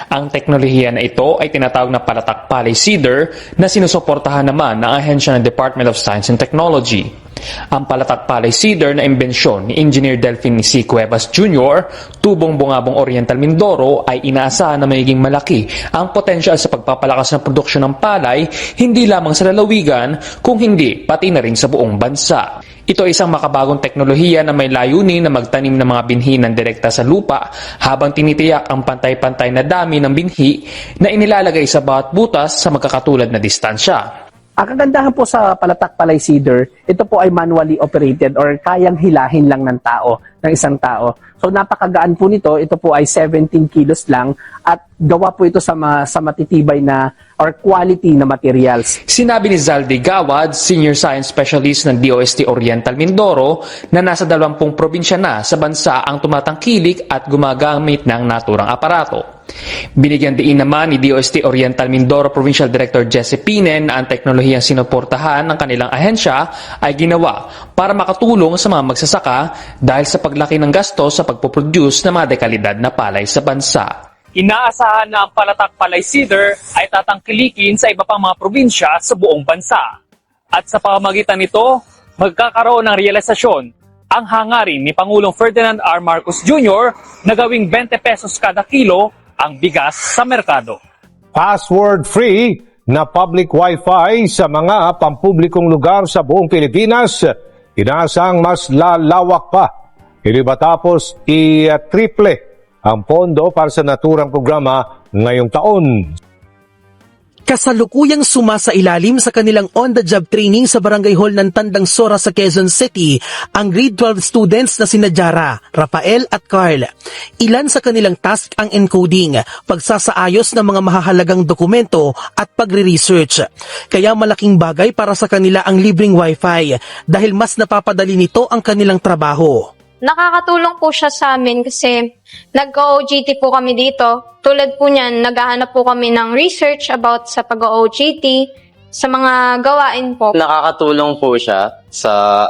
Ang teknolohiya na ito ay tinatawag na Palatak Palay Seeder na sinusuportahan naman ng ahensya ng Department of Science and Technology. Ang Palatak Palay Seeder na imbensyon ni Engineer Delfin C. Cuevas Jr., tubong Bungabong Oriental Mindoro ay inaasahan na magiging malaki ang potensyal sa pagpapalakas ng produksyon ng palay hindi lamang sa lalawigan kung hindi pati na rin sa buong bansa. Ito ay isang makabagong teknolohiya na may layunin na magtanim ng mga binhi ng direkta sa lupa habang tinitiyak ang pantay-pantay na dami ng binhi na inilalagay sa bawat butas sa magkakatulad na distansya. Ang kagandahan po sa Palatak Palay Seeder, ito po ay manually operated or kayang hilahin lang ng isang tao. So napakagaan po nito, ito po ay 17 kilos lang at gawa po ito sa matitibay na or quality na materials. Sinabi ni Zaldi Gawad, Senior Science Specialist ng DOST Oriental Mindoro, na nasa 20 probinsya na sa bansa ang tumatangkilik at gumagamit ng naturang aparato. Binigyan diin naman ni DOST Oriental Mindoro Provincial Director Jesse Pinen na ang teknolohiyang sinuportahan ng kanilang ahensya ay ginawa para makatulong sa mga magsasaka dahil sa paglaki ng gasto sa pagpoproduce ng mga dekalidad na palay sa bansa. Inaasahan na ang Palatak Palay Seeder ay tatangkilikin sa iba pang mga probinsya sa buong bansa. At sa pamamagitan nito, magkakaroon ng realisasyon ang hangarin ni Pangulong Ferdinand R. Marcos Jr. na gawing 20 pesos kada kilo ang bigas sa merkado. Password-free na public Wi-Fi sa mga pampublikong lugar sa buong Pilipinas, inaasang mas lalawak pa. Hindi matapos i-triple ang pondo para sa naturang programa ngayong taon. Kasalukuyang sumasailalim sa kanilang on-the-job training sa Barangay Hall ng Tandang Sora sa Quezon City ang grade 12 students na sina Jara, Rafael at Carl. Ilan sa kanilang task ang encoding, pagsasaayos ng mga mahahalagang dokumento at pagre-research. Kaya malaking bagay para sa kanila ang libreng wifi dahil mas napapadali nito ang kanilang trabaho. Nakakatulong po siya sa amin kasi nag-OJT po kami dito. Tulad po niyan, naghahanap po kami ng research about sa pag-OJT, sa mga gawain po. Nakakatulong po siya sa,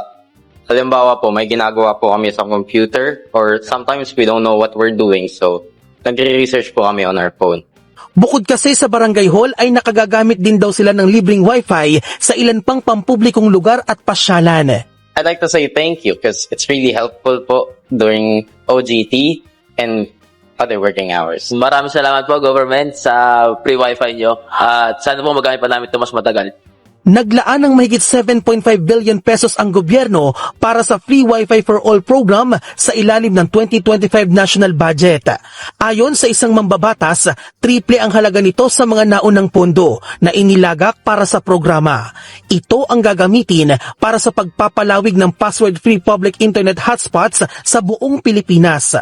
halimbawa po, may ginagawa po kami sa computer or sometimes we don't know what we're doing, so nagre-research po kami on our phone. Bukod kasi sa Barangay Hall ay nakagagamit din daw sila ng libreng wifi sa ilan pang pampublikong lugar at pasyalan. I'd like to say thank you because it's really helpful po during OJT and other working hours. Maraming salamat po, government, sa free wifi nyo. At sana po magamit pa namin ito mas matagal. Naglaan ng mahigit 7.5 billion pesos ang gobyerno para sa Free Wi-Fi for All program sa ilalim ng 2025 national budget. Ayon sa isang mambabatas, triple ang halaga nito sa mga naunang pondo na inilagak para sa programa. Ito ang gagamitin para sa pagpapalawig ng password-free public internet hotspots sa buong Pilipinas.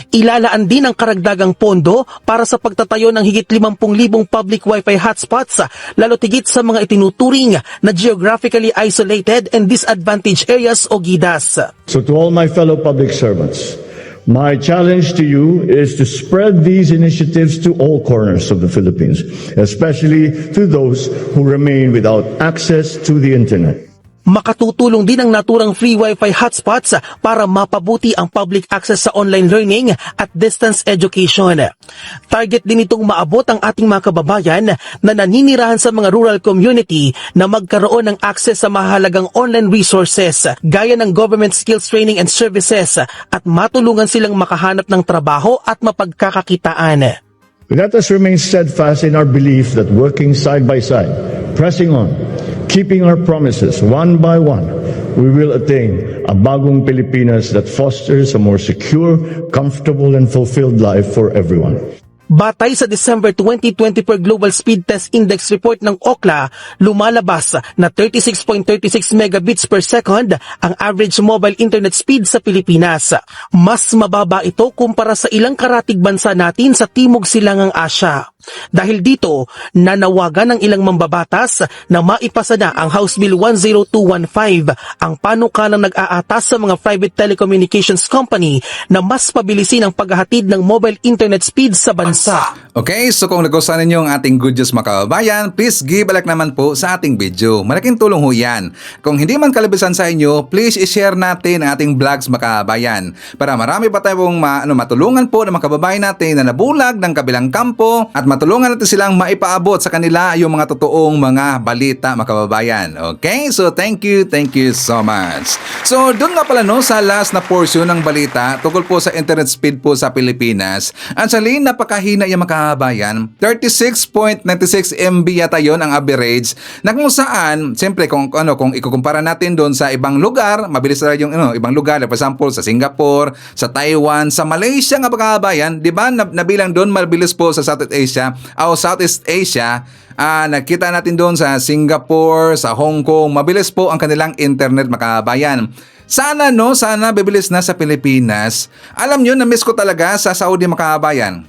Ilalaan din ang karagdagang pondo para sa pagtatayo ng higit 50,000 public Wi-Fi hotspots, lalo tigit sa mga itinuturing na geographically isolated and disadvantaged areas o GIDAS. So to all my fellow public servants, my challenge to you is to spread these initiatives to all corners of the Philippines, especially to those who remain without access to the internet. Makatutulong din ang naturang free Wi-Fi hotspots para mapabuti ang public access sa online learning at distance education. Target din itong maabot ang ating mga kababayan na naninirahan sa mga rural community na magkaroon ng access sa mahalagang online resources gaya ng government skills training and services at matulungan silang makahanap ng trabaho at mapagkakakitaan. Let us remain steadfast in our belief that working side by side, pressing on, keeping our promises one by one, we will attain a bagong Pilipinas that fosters a more secure, comfortable, and fulfilled life for everyone. Batay sa December 2024 Global Speed Test Index report ng Ookla, lumalabas na 36.36 megabits per second ang average mobile internet speed sa Pilipinas. Mas mababa ito kumpara sa ilang karatig bansa natin sa Timog Silangang Asya. Dahil dito, nanawagan ng ilang mambabatas na maipasa na ang House Bill 10215, ang panukalang nag-aatas sa mga private telecommunications company na mas pabilisin ang paghahatid ng mobile internet speed sa bansa. Okay, so kung nagustuhan ninyo ang ating good news mga kababayan, please give a like naman po sa ating video. Malaking tulong ho yan. Kung hindi man kalabisan sa inyo, please i-share natin ang ating vlogs mga kababayan para marami pa tayong matulungan po ng mga kababayan natin na nabulag ng kabilang kampo at matulungan natin silang maipaabot sa kanila yung mga totoong mga balita mga kababayan. Okay, so thank you so much. So doon nga pala sa last na portion ng balita tungkol po sa internet speed po sa Pilipinas. Actually, napakahina yung mga kababayan. 36.96 MB yata yon ang average na kung saan, siyempre kung ikukumpara natin doon sa ibang lugar, mabilis na yung ibang lugar, for example sa Singapore, sa Taiwan, sa Malaysia nga mga kababayan, di ba nabilang doon mabilis po sa Southeast Asia, nakita natin doon sa Singapore, sa Hong Kong, mabilis po ang kanilang internet mga kababayan. Sana bibilis na sa Pilipinas. Alam nyo, na-miss ko talaga sa Saudi mga kababayan.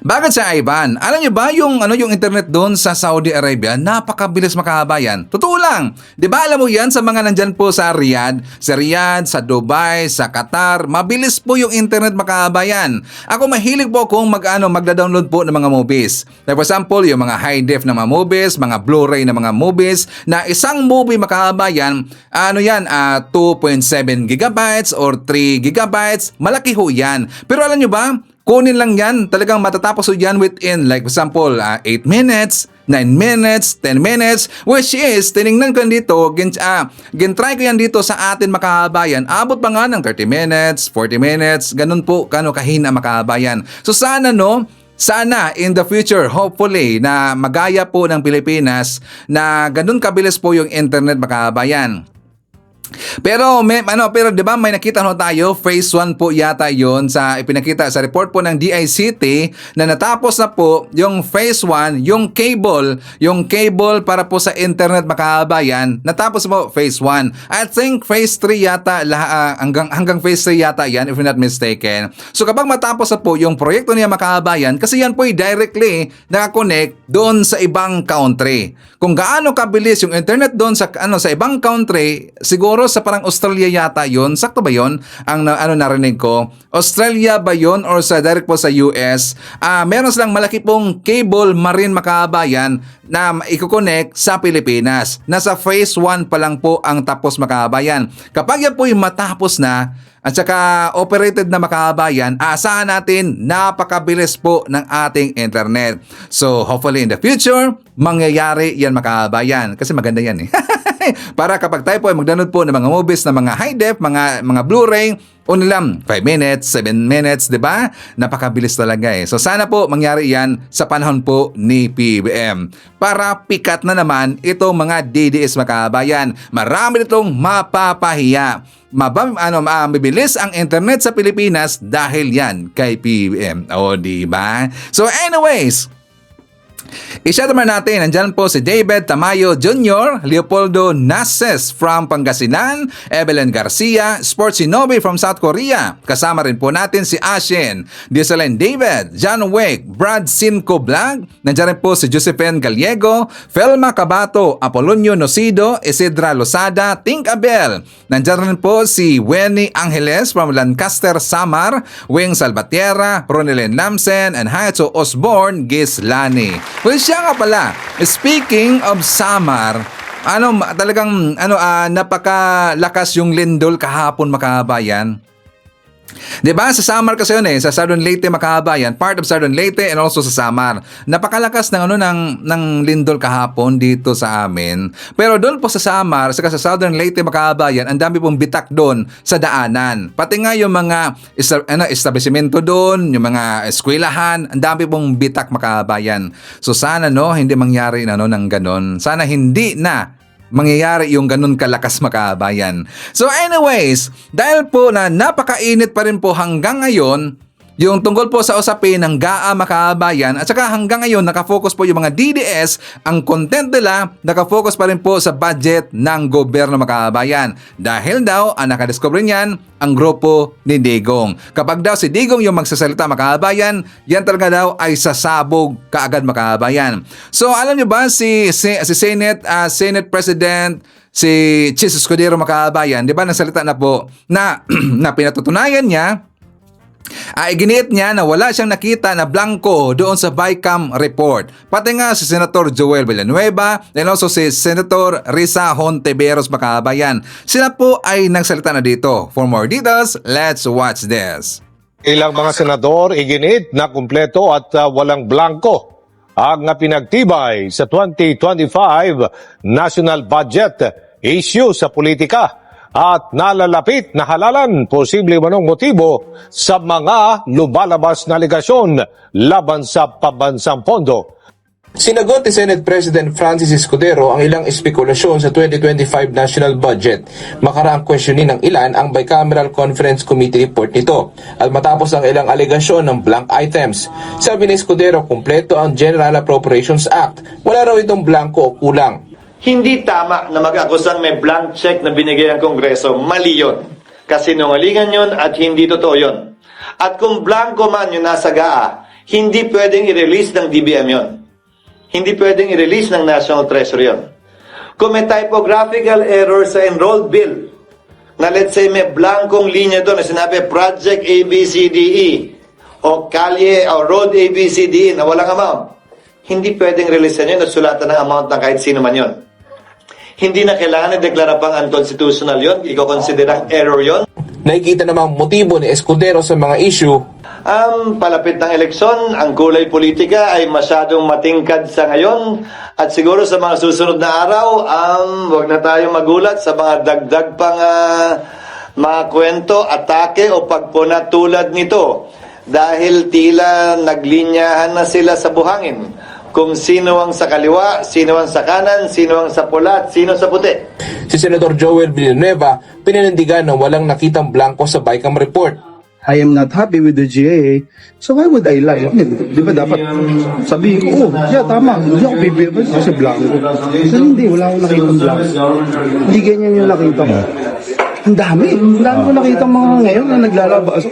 Bakit sa Ivan? Alam niyo ba yung internet doon sa Saudi Arabia, napakabilis mga kababayan. Totoo lang. 'Di ba alam mo 'yan sa mga nandyan po sa Riyadh, sa Dubai, sa Qatar, mabilis po yung internet mga kababayan. Ako mahilig po akong magda-download po ng mga movies. For example, yung mga high def na mga movies, mga Blu-ray na mga movies, na isang movie mga kababayan, 2.7 gigabytes or 3 gigabytes, malaki ho 'yan. Pero alam niyo ba, kunin lang yan, talagang matatapos ho yan within, like for example, 8 minutes, 9 minutes, 10 minutes, which is, tinignan ko dito, gintry ko yan dito sa atin makahabayan, abot pa nga ng 30 minutes, 40 minutes, ganun po, kahina makahabayan. So sana in the future, hopefully, na magaya po ng Pilipinas na ganun kabilis po yung internet makahabayan. Pero 'di ba may nakita tayo, phase 1 po yata 'yon sa ipinakita sa report po ng DICT na natapos na po yung phase 1, yung cable para po sa internet makabayan, natapos po phase 1. I think phase 3 yata hanggang phase 3 yata 'yan if I'm not mistaken. So kapag matapos na po yung proyekto niya makabayan, kasi yan po ay directly naka-connect doon sa ibang country. Kung gaano kabilis yung internet doon sa ibang country, siguro sa parang Australia yata yon. Sakto ba yon? Ang narinig ko. Australia ba yon or sa direct po sa US? Meron silang malaki pong cable marine makabayan na iko-connect sa Pilipinas. Nasa phase 1 pa lang po ang tapos makabayan. Kapag yan po yung matapos na at saka operated na makabayan, aasahan natin napakabilis po ng ating internet. So hopefully in the future, mangyayari yan makabayan. Kasi maganda yan Para kapag tayo po ay mag-download po ng mga movies na mga high def, mga Blu-ray, only lang 5 minutes, 7 minutes, di ba? Napakabilis talaga eh. So sana po mangyari yan sa panahon po ni PBBM. Para pikat na naman itong mga DDS makabayan. Marami itong mapapahiya. Mabilis ang internet sa Pilipinas dahil yan kay PBBM. O, di ba? So anyways, i-shout naman natin, nandyan po si David Tamayo Jr., Leopoldo Nases from Pangasinan, Evelyn Garcia, Sportsinobi from South Korea. Kasama rin po natin si Ashin, Dieselin David, John Wick, Brad Sinco Blag, nandyan rin po si Josephine Gallego, Felma Cabato, Apolonio Nocido, Isidra Losada, Tink Abel. Nandyan rin po si Wenny Angeles from Lancaster, Samar, Wing Salvatierra, Ronelyn Lamsen, and Hayato Osborne Gislani. Well, siya nga pala, speaking of Samar, napakalakas yung lindol kahapon makabayan. Diba? Sa Samar kasi yun sa Southern Leyte makabayan, part of Southern Leyte and also sa Samar. Napakalakas ng lindol kahapon dito sa amin. Pero doon po sa Samar, saka sa Southern Leyte makabayan, ang dami pong bitak doon sa daanan. Pati nga yung mga establishmento doon, yung mga eskwelahan, ang dami pong bitak makabayan. So sana hindi mangyari ng ganon. Sana hindi na mangyayari yung ganun kalakas makabayan. So anyways, dahil po na napakainit pa rin po hanggang ngayon, yung tungkol po sa usapin ng GAA makabayan at saka hanggang ngayon nakafocus po yung mga DDS, ang content nila nakafocus pa rin po sa budget ng gobyerno makabayan. Dahil daw, ang nakadiscover niyan, ang grupo ni Digong. Kapag daw si Digong yung magsasalita makabayan, yan talaga daw ay sasabog kaagad makabayan. So alam nyo ba si Senate President, si Chis Escudero makabayan, di ba nasalita na po na pinatutunayan niya, iginiit niya na wala siyang nakita na blanco doon sa BICAM report. Pati nga si Senator Joel Villanueva and also si Senator Risa Hontiveros makabayan. Sila po ay nagsalita na dito. For more details, let's watch this. Ilang mga senador iginit na kumpleto at walang blanco ang pinagtibay sa 2025 national budget issue sa politika at nalalapit na halalan posible manong motibo sa mga lumalabas na aligasyon laban sa pambansang pondo. Sinagot ni Senate President Francis Escudero ang ilang espekulasyon sa 2025 national budget. Makaraang questionin ng ilan ang Bicameral Conference Committee report nito at matapos ang ilang aligasyon ng blank items. Sabi ni Escudero, kumpleto ang General Appropriations Act. Wala raw itong blanco o kulang. Hindi tama na mag-akusang may blank check na binigay ang Kongreso. Mali yun. Kasinungalingan yun at hindi totoo yun. At kung blanco man yung nasa GAA, hindi pwedeng i-release ng DBM yun. Hindi pwedeng i-release ng National Treasury yun. Kung may typographical error sa enrolled bill, na let's say may blankong linya doon na sinabi Project ABCDE o Kalye o Road ABCDE na walang amount, hindi pwedeng release yun at sulatan ng amount ng kahit sino man yun. Hindi na kailangan i-deklara pang unconstitutional yun, iko-consider error yun. Nakikita namang motibo ni Escudero sa mga issue. Palapit ng eleksyon, ang kulay politika ay masyadong matingkad sa ngayon at siguro sa mga susunod na araw, wag na tayong magulat sa mga dagdag pang mga kwento, atake o pagpuna tulad nito dahil tila naglinyahan na sila sa buhangin. Kung sino ang sa kaliwa, sino ang sa kanan, sino ang sa pula at sino sa puti. Si Senator Joel Villanueva pinanindigan na walang nakitang blanco sa BICAM report. I am not happy with the GAA, so why would I lie? Di ba dapat sabihin ko, tama, hindi ako bibigyan kasi blanco. So hindi, wala akong nakitang blanco. Hindi ganyan yung nakita ko. Ang dami ko nakita mga ngayon na naglalabas.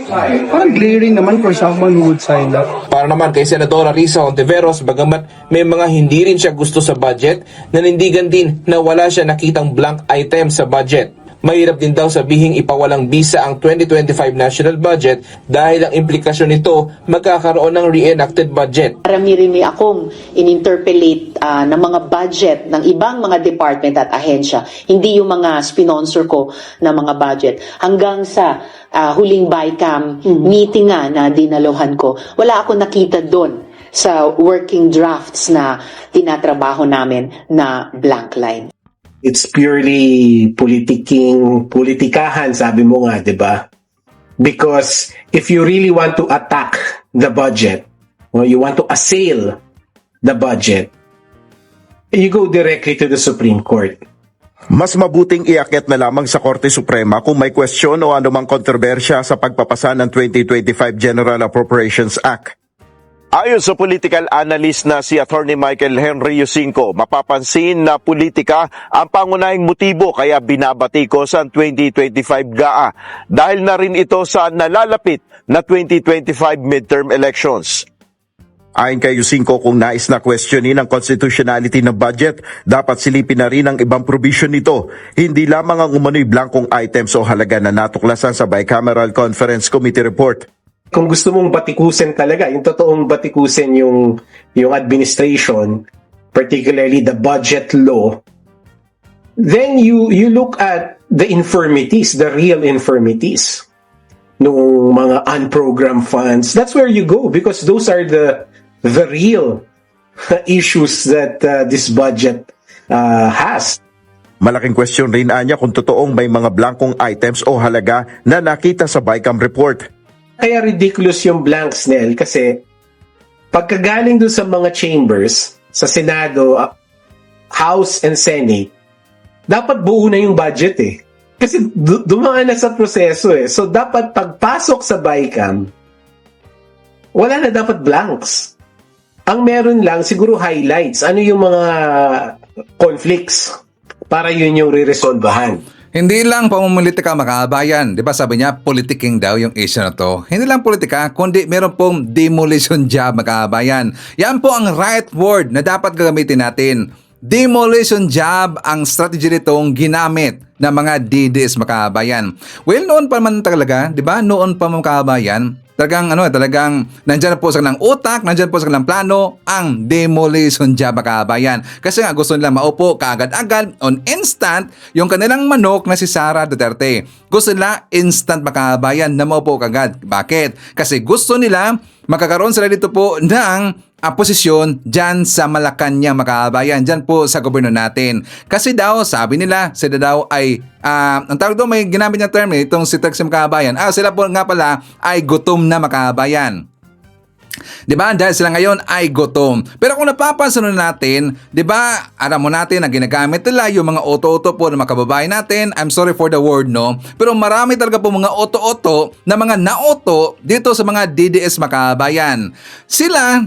Parang glaring naman for someone who would sign that. Para naman kay Senadora Risa Hontiveros, bagamat may mga hindi rin siya gusto sa budget, nanindigan din na wala siya nakitang blank item sa budget. Mahirap din daw sabihing ipawalang bisa ang 2025 national budget dahil ang implikasyon nito magkakaroon ng reenacted budget. Marami-rami akong in-interpolate ng mga budget ng ibang mga department at ahensya, hindi yung mga sponsor ko na mga budget. Hanggang sa huling BICAM meeting na dinaluhan ko, wala akong nakita doon sa working drafts na tinatrabaho namin na blank line. It's purely politikahan, sabi mo nga, di ba? Because if you really want to attack the budget, or you want to assail the budget, you go directly to the Supreme Court. Mas mabuting iakyat na lamang sa Korte Suprema kung may kwestiyon o anumang kontrobersya sa pagpapasa ng 2025 General Appropriations Act. Ayon sa political analyst na si Attorney Michael Henry Yusinko, mapapansin na politika ang pangunahing motibo kaya binabatikos ang 2025 GAA dahil na rin ito sa nalalapit na 2025 midterm elections. Ayon kay Yusinko, kung nais na questionin ang constitutionality ng budget, dapat silipin na rin ang ibang provision nito, hindi lamang ang umano'y blankong items o halaga na natuklasan sa Bicameral Conference Committee report. Kung gusto mong batikusin talaga, yung totoong batikusin yung administration, particularly the budget law, then you look at the infirmities, the real infirmities nung mga unprogrammed funds. That's where you go because those are the real issues that this budget has. Malaking question rin anya kung totoong may mga blankong items o halaga na nakita sa BICAM report. Kaya ridiculous yung blanks, Nel, kasi pagkagaling doon sa mga chambers, sa Senado, House and Senate, dapat buo na yung budget eh. Kasi dumaan na sa proseso eh. So dapat pagpasok sa BICAM, wala na dapat blanks. Ang meron lang, siguro highlights. Ano yung mga conflicts para yun yung re-resolvahan. Hindi lang pamumulitika makabayan. Di ba sabi niya, politiking daw yung issue na to. Hindi lang politika, kundi meron pong demolition job makabayan. Yan po ang right word na dapat gagamitin natin. Demolition job ang strategy nitong ginamit ng mga DDS makabayan. Well, noon pa man talaga, di ba? Noon pa makabayan, talagang nandyan po sa kanilang utak, nandyan po sa kanilang plano ang demolition job makabayan. Kasi nga gusto nila maupo kaagad-agad on instant yung kanilang manok na si Sara Duterte. Gusto nila instant makabayan na maupo kaagad. Bakit? Kasi gusto nila magkakaroon sila dito po ng posisyon dyan sa Malacanang makabayan, dyan po sa gobyerno natin. Kasi daw, sabi nila, sila daw ay, ang tawag daw may ginamit niya term itong si Texas makabayan. Sila po nga pala ay gutom na makabayan. Diba? Dahil sila ngayon ay gutom. Pero kung napapansin natin, diba, alam mo natin na ginagamit nila yung mga oto-oto po ng mga kababayan natin. I'm sorry for the word, no? Pero marami talaga po mga oto-oto na mga naoto dito sa mga DDS makabayan. Sila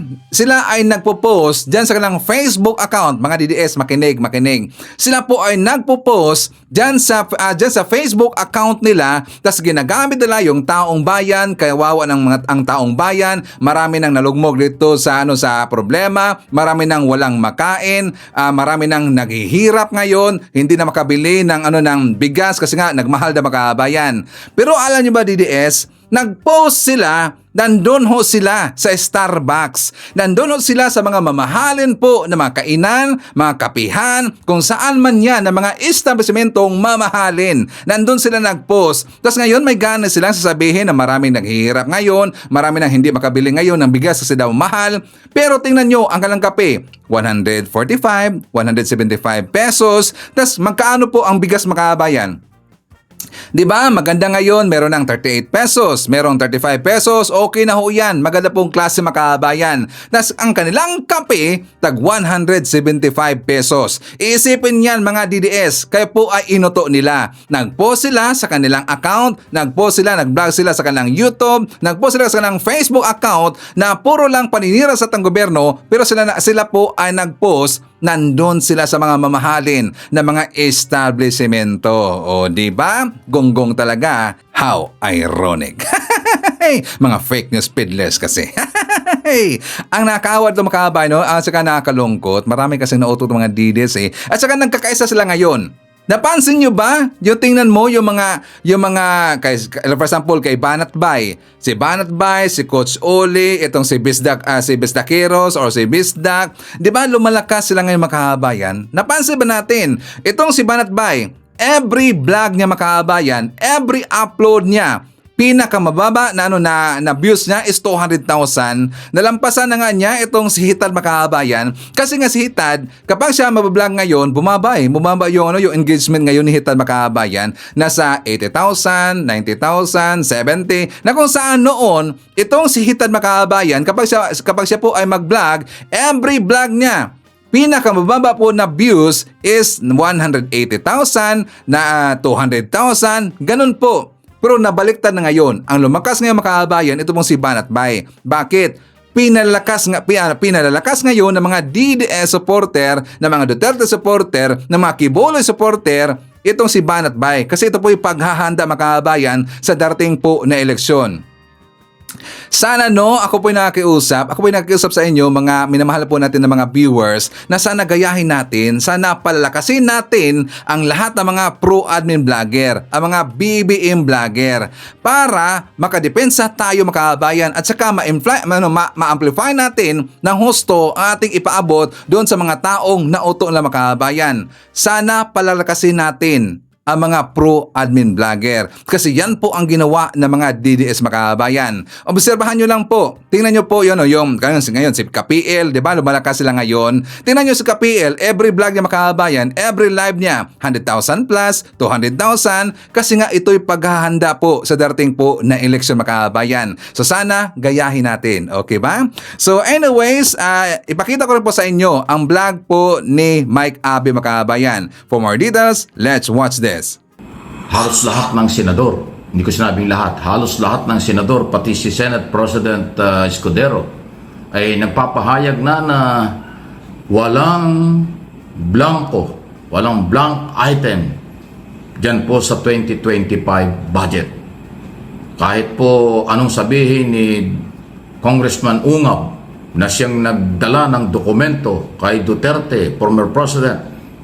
ay nagpo-post dyan sa kanilang Facebook account, mga DDS, makinig. Sila po ay nagpo-post dyan sa Facebook account nila, tas ginagamit nila yung taong bayan, kawawa ng ang taong bayan, marami nang nalugmog dito sa problema, marami nang walang makain, marami nang naghihirap ngayon, hindi na makabili ng bigas kasi nga nagmahal na makabayan. Pero alam niyo ba DDS, nag-post sila, nandun ho sila sa Starbucks. Nandun ho sila sa mga mamahalin po na mga kainan, mga kapihan, kung saan man yan na mga establishmentong mamahalin. Nandun sila nag-post. Tapos ngayon may gana silang sasabihin na maraming naghihirap ngayon, marami nang hindi makabili ngayon ng bigas kasi daw mahal. Pero tingnan nyo, ang kalang kape, 145, 175 pesos. Tapos magkaano po ang bigas makabayan? Diba? Maganda ngayon, meron ng 38 pesos, merong 35 pesos, okay na ho yan. Maganda pong klase makabayan. Tas ang kanilang kape, tag 175 pesos. Iisipin yan mga DDS, kaya po ay inuto nila. Nag-post sila sa kanilang account, nag-vlog sila sa kanilang YouTube, nag-post sila sa kanilang Facebook account na puro lang paninira sa gobyerno, pero sila po ay nag-post, nandun sila sa mga mamahalin na mga establishmento. O, diba? Gonggong talaga. How ironic. Mga fake news peddlers kasi. Ang nakakawad ng makabay, no? At saka nakakalungkot. Marami kasi nautot mga DDS eh. At saka nagkakaisa sila ngayon. Napansin nyo ba? Yung tingnan mo yung mga for example kay Banat Bay. Si Banat Bay, si Coach Oli, itong si Bisdakeros or si Bisdak. 'Di ba lumalakas sila ngayon makahabayan? Napansin ba natin? Itong si Banat Bay, every vlog niya makahabayan, every upload niya, Pinakamababa na na views niya is 200,000. Nalampasan na nga niya itong si Hitad Makahabayan kasi nga si Hitad kapag siya mabablog ngayon bumaba yung yung engagement ngayon ni Hitad Makahabayan nasa 80,000, 90,000, 70 na kung saan noon itong si Hitad Makahabayan kapag siya po ay mag-vlog, every vlog niya pinakamababa po na views is 180,000 na 200,000, ganun po. Pero nabaliktad na ngayon. Ang lumakas ngayon Makahabayan, ito pong si Banat Bay. Bakit? Pinalalakas ngayon ng mga DDS supporter, ng mga Duterte supporter, ng mga Quiboloy supporter, itong si Banat Bay. Kasi ito po yung paghahanda Makahabayan sa darating po na eleksyon. Sana ako po yung nakikiusap sa inyo mga minamahal po natin ng mga viewers na sana gayahin natin, sana palakasin natin ang lahat ng mga pro-admin vlogger, ang mga BBM vlogger para makadepensa tayo Makahabayan at saka ma-amplify natin ng husto ang ating ipaabot doon sa mga taong nauto na Makahabayan. Sana palalakasin natin ang mga pro-admin vlogger. Kasi yan po ang ginawa ng mga DDS Makahabayan. Obserbahan nyo lang po. Tingnan nyo po yun, ngayon si KPL, di ba? Lumalakas sila ngayon. Tingnan nyo si KPL, every vlog niya Makahabayan, every live niya, 100,000 plus, 200,000. Kasi nga ito'y paghahanda po sa darating po na eleksyon Makahabayan. So sana gayahin natin. Okay ba? So anyways, ipakita ko rin po sa inyo ang vlog po ni Mike Abe Makahabayan. For more details, let's watch this. Halos lahat ng senador, hindi ko sinabing lahat, halos lahat ng senador, pati si Senate President Escudero, ay nagpapahayag na walang blank item dyan po sa 2025 budget. Kahit po anong sabihin ni Congressman Ungab na siyang nagdala ng dokumento kay Duterte, former President,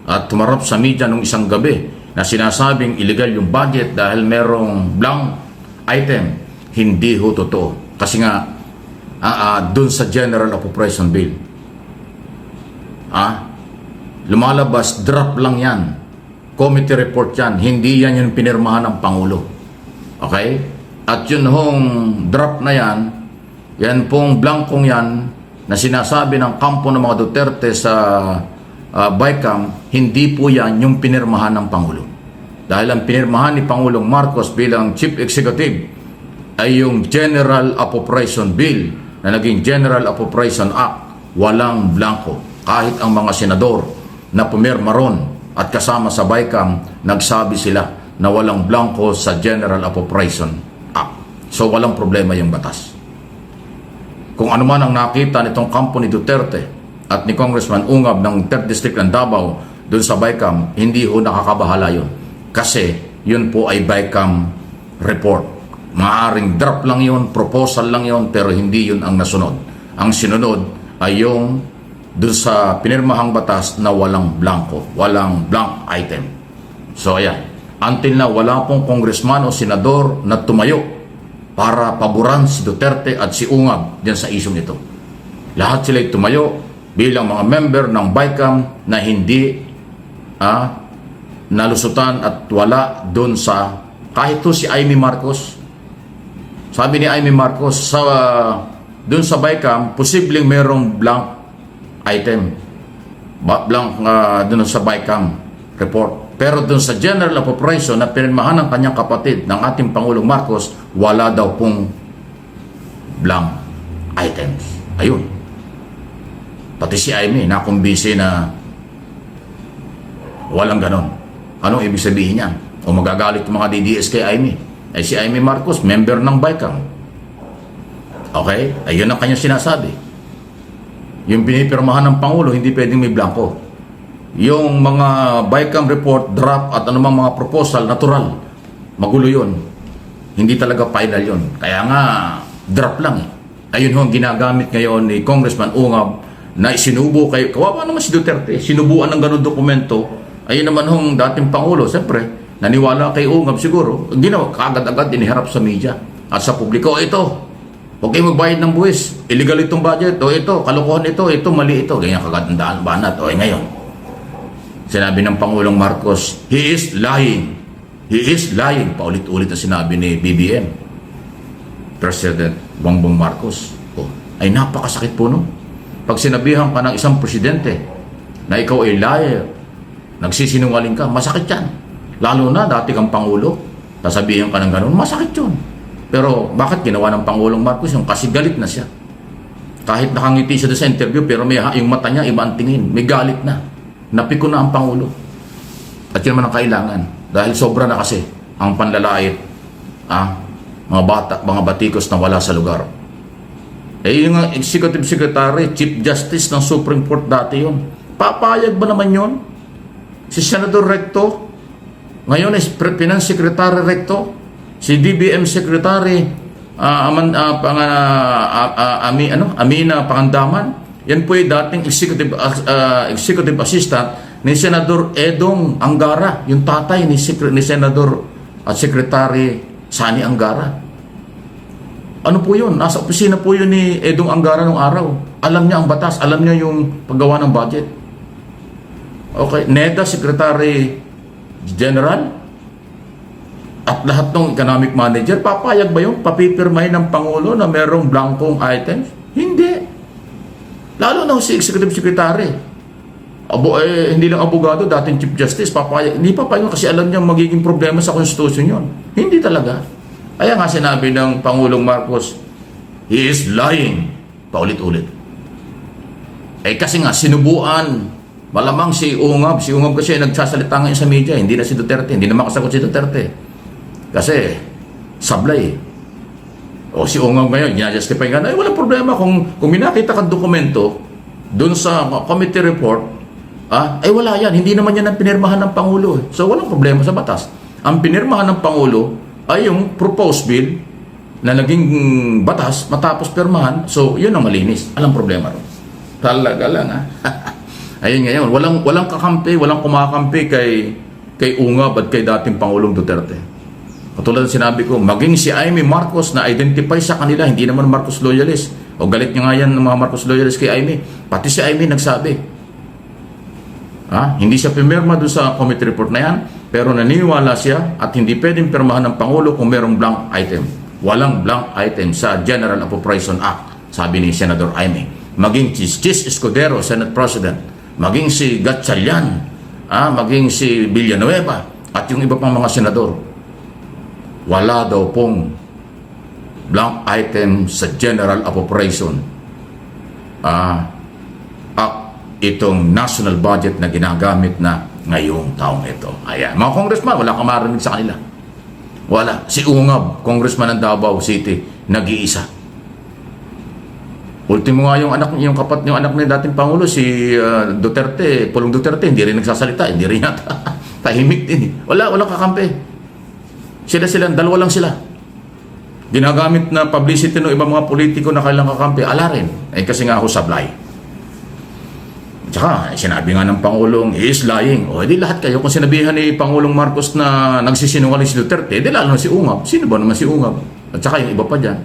at tumarap sa media nung isang gabi na sinasabing illegal yung budget dahil merong blank item, hindi ho totoo. Kasi nga, dun sa General Appropriation Bill, lumalabas, draft lang yan. Committee report yan. Hindi yan yung pinirmahan ng Pangulo. Okay? At yun hong draft na yan, yan pong blankong yan na sinasabi ng kampo ng mga Duterte sa BICAM, hindi po yan yung pinirmahan ng Pangulo. Dahil ang pinirmahan ni Pangulong Marcos bilang Chief Executive ay yung General Appropriation Bill na naging General Appropriation Act. Walang blanco. Kahit ang mga senador na pumirma ron at kasama sa BICAM, nagsabi sila na walang blanco sa General Appropriation Act. So walang problema yung batas. Kung ano man ang nakita nitong kampo ni Duterte at ni Congressman Ungab ng 3rd District ng Davao doon sa BICAM, hindi ho nakakabahala yun. Kasi yun po ay BICAM report. Maaring draft lang yun, proposal lang yun, pero hindi yun ang nasunod. Ang sinunod ay yung doon sa pinirmahang batas na walang blanco, walang blank item. So ayan, until na wala pong congressman o senador na tumayo para paboran si Duterte at si Ungab dyan sa isyong ito. Lahat sila'y tumayo bilang mga member ng BICAM na hindi nalusutan at wala doon sa kahit to si Amy Marcos. Sabi ni Amy Marcos doon sa BICAM, posibleng merong blank item, blank doon sa BICAM report. Pero doon sa General Appropriation na pinirmahan ng kanyang kapatid ng ating Pangulong Marcos, wala daw pong blank items. Ayun. Pati si Amy, nakumbisi na walang ganon. Anong ibig sabihin niya? O magagalit yung mga DDS kay Amy? Ay si Amy Marcos, member ng BICAM. Okay? Ayun ang kanyang sinasabi. Yung pinipirmahan ng Pangulo, hindi pwedeng may blanco. Yung mga BICAM report, draft at anumang mga proposal, natural. Magulo yun. Hindi talaga final yun. Kaya nga, draft lang eh. Ayun ho ang ginagamit ngayon ni Congressman Ungab na isinubo kay, kawawa naman si Duterte, sinubuan ng ganun dokumento. Ayun naman hong dating Pangulo, siyempre, naniwala kay Ungab siguro, ginawa, kagad-agad iniharap sa media at sa publiko, ito, huwag kayo magbayad ng buwis, illegal itong budget, o ito, kalokohan ito, mali ito, ganyan kagandaan banat, o ngayon. Sinabi ng Pangulong Marcos, he is lying, paulit-ulit na sinabi ni BBM. President Bongbong Marcos. Ay napakasakit po, no? Pag sinabihan ka ng isang presidente na ikaw ay liar, nagsisinungaling ka, masakit yan. Lalo na dati kang Pangulo, sasabihin ka ng ganun, masakit yun. Pero bakit ginawa ng Pangulong Marcos yung kasi galit na siya? Kahit nakangiti siya sa interview, pero yung mata niya iba ang tingin, may galit na. Napiko na ang Pangulo. At yun naman ang kailangan. Dahil sobra na kasi ang panlalait, mga bata, mga batikos na wala sa lugar. Yung Executive Secretary, Chief Justice ng Supreme Court dati yun. Papayag ba naman yun? Si Senador Recto, ngayon is Finance Secretary Recto, si DBM Secretary Amina Pangandaman, yan po yung dating executive assistant ni Senador Edong Angara, yung tatay ni Senador at Secretary Sani Angara. Ano po yun? Nasa opisina po yun ni Edong Angara nung araw. Alam niya ang batas, alam niya yung paggawa ng budget. Okay, NEDA Secretary General at lahat ng economic manager, papayag ba yung papipirmahin ng Pangulo na merong blankong items? Hindi. Lalo na si Executive Secretary. Hindi lang abogado, dating Chief Justice, papayag. Hindi papayag kasi alam niya magiging problema sa Constitution yun. Hindi talaga. Kaya nga sinabi ng Pangulong Marcos, he is lying. Paulit-ulit. Kasi nga, sinubuan. Malamang si Ungab kasi nagsasalita ngayon sa media, hindi na si Duterte, hindi na makasagot si Duterte. Kasi, sablay. O si Ungab ngayon, ginajustify nga na, walang problema kung minakita kang dokumento dun sa committee report, wala yan, hindi naman yan ang pinirmahan ng Pangulo. So, walang problema sa batas. Ang pinirmahan ng Pangulo ay yung proposed bill na naging batas matapos pirmahan. So, yun ang malinis. Alang problema ron. Talaga lang, Ayun ngayon, walang kakampi, walang kumakampi kay Ungab at kay dating Pangulong Duterte. Katulad ng sinabi ko, maging si Amy Marcos na identify sa kanila, hindi naman Marcos loyalist. O galit niya nga yan ng mga Marcos loyalist kay Amy. Pati si Amy nagsabi. Hindi siya pimirma doon sa committee report na yan, pero naniniwala siya at hindi pwedeng pirmahan ng Pangulo kung merong blank item. Walang blank item sa General Appropriation Act, sabi ni Senador Amy. Maging Chis Escudero, Senate President, maging si Gatchalian, maging si Villanueva, at yung iba pang mga senador, wala daw pong blank item sa General Appropriation itong national budget na ginagamit na ngayong taong ito. Ayan. Mga congressman, wala kang marinig sa kanila. Wala. Si Ungab, congressman ng Davao City, nag-iisa. Ultimo nga yung anak ni dating Pangulo, si Duterte, Pulong Duterte, hindi rin nagsasalita, hindi rin yata. Tahimik din. Walang kakampi. Dalawa lang sila. Ginagamit na publicity ng ibang mga politiko na kailang kakampi, ala rin. Kasi nga ako sablay. Tsaka, sinabi nga ng Pangulong, he is lying. O, edi lahat kayo, kung sinabihan ni Pangulong Marcos na nagsisinungaling si Duterte, edi lalo na si Ungab. Sino ba naman si Ungab? At saka yung iba pa dyan.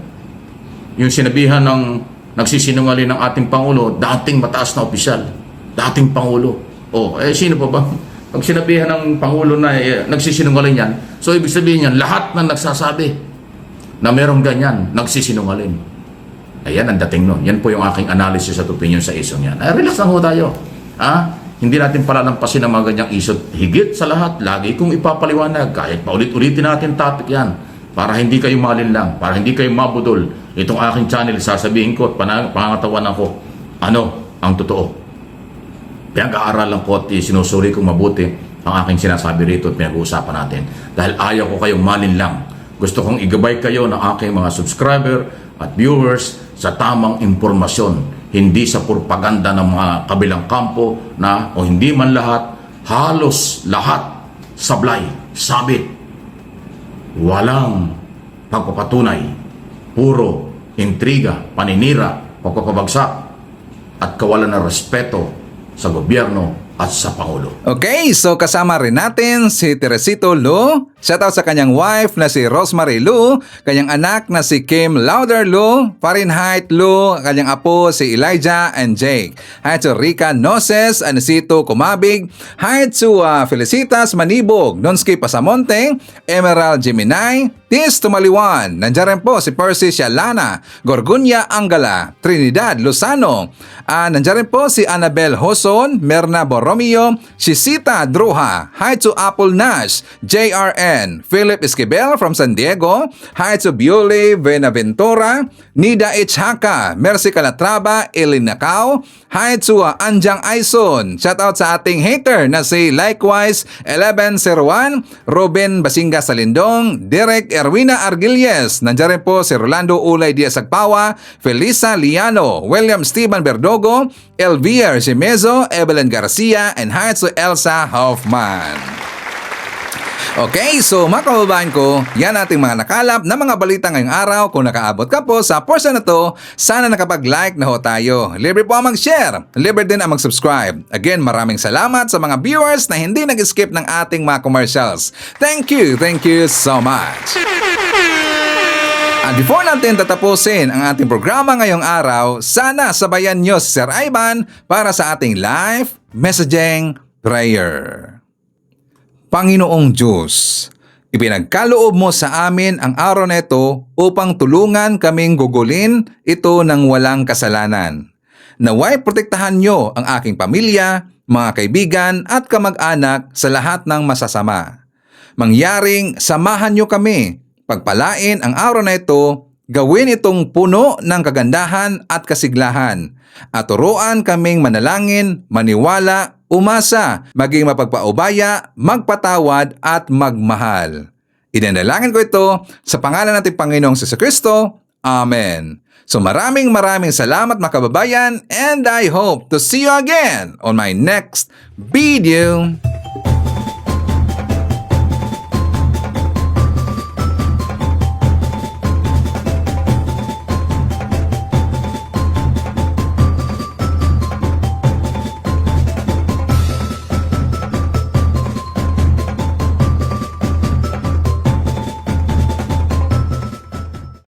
Yung sinabihan ng nagsisinungaling ng ating Pangulo, dating mataas na opisyal. Dating Pangulo. O, sino pa ba? Pag sinabihan ng Pangulo na nagsisinungaling yan, so ibig sabihin yan, lahat na nagsasabi na merong ganyan, nagsisinungaling. Ayan ang dating nun. Yan po yung aking analysis at opinion sa isong yan. Relax lang ho tayo. Hindi natin palalampasin ang mga ganyang isot. Higit sa lahat, lagi kong ipapaliwanag. Kahit paulit-ulitin natin topic yan. Para hindi kayo malinlang. Para hindi kayo mabudol. Itong aking channel, sasabihin ko at pangangatawan ako, ano ang totoo. Pinag-aaralan ko at sinusuri kong mabuti ang aking sinasabi rito at pinag-uusapan natin. Dahil ayaw ko kayong malinlang. Gusto kong igabay kayo ng aking mga subscriber at viewers sa tamang impormasyon, hindi sa propaganda ng mga kabilang kampo na o hindi man lahat, halos lahat sablay, sabit, walang pagpapatunay, puro intriga, paninira, pagpapabagsak at kawalan ng respeto sa gobyerno at sa Pangulo. Okay, so kasama rin natin si Teresito Lo Shoutout sa kanyang wife na si Rosemary Lu, kanyang anak na si Kim Lauder Lu, Fahrenheit Lu, kanyang apo si Elijah and Jake. Hi to Rica Noses, Anisito Kumabig. Hi to Felicitas Manibog, Nonski Pasamonte, Emerald Gemini, Tis Tumaliwan. Nandiyan rin po si Percy Shalana, Gorgunya Angala, Trinidad Lozano. Nandiyan rin po si Annabel Hoson, Merna Borromeo, Shisita Druha. Hi to Apple Nash, JRN, Philip Esquivel from San Diego. Hi to Biole Benaventura, Nida H. Haka, Mercy Calatrava, Elena Cao. Hi to Anjang Aison. Shout out sa ating hater na si Likewise 1101, Robin Basinga Salindong, Derek Erwina Argilles. Nandiyan rin po si Rolando Ulay Diaz Agpawa, Felisa Liano, William Steven Berdogo, Elvier Jimezo, Evelyn Garcia, and hi to Elsa Hoffman. Okay, so mga kababayan ko, yan ating mga nakalap na mga balita ngayong araw. Kung nakaabot ka po sa portion na to, sana nakapag-like na ho tayo. Libre po ang mag-share, libre din ang mag-subscribe. Again, maraming salamat sa mga viewers na hindi nag-skip ng ating mga commercials. Thank you so much. At before natin tatapusin ang ating programa ngayong araw, sana sabayan nyo si Sir Ivan para sa ating live messaging prayer. Panginoong Diyos, ipinagkaloob mo sa amin ang araw na ito upang tulungan kaming gugulin ito ng walang kasalanan. Naway protektahan nyo ang aking pamilya, mga kaibigan at kamag-anak sa lahat ng masasama. Mangyaring samahan nyo kami, pagpalain ang araw na ito, gawin itong puno ng kagandahan at kasiglahan, at turuan kaming manalangin, maniwala, umasa, maging mapagpaubaya, magpatawad at magmahal. Idinalangin ko ito sa pangalan nating Panginoong Jesucristo. Amen. So maraming salamat mga kababayan, and I hope to see you again on my next video.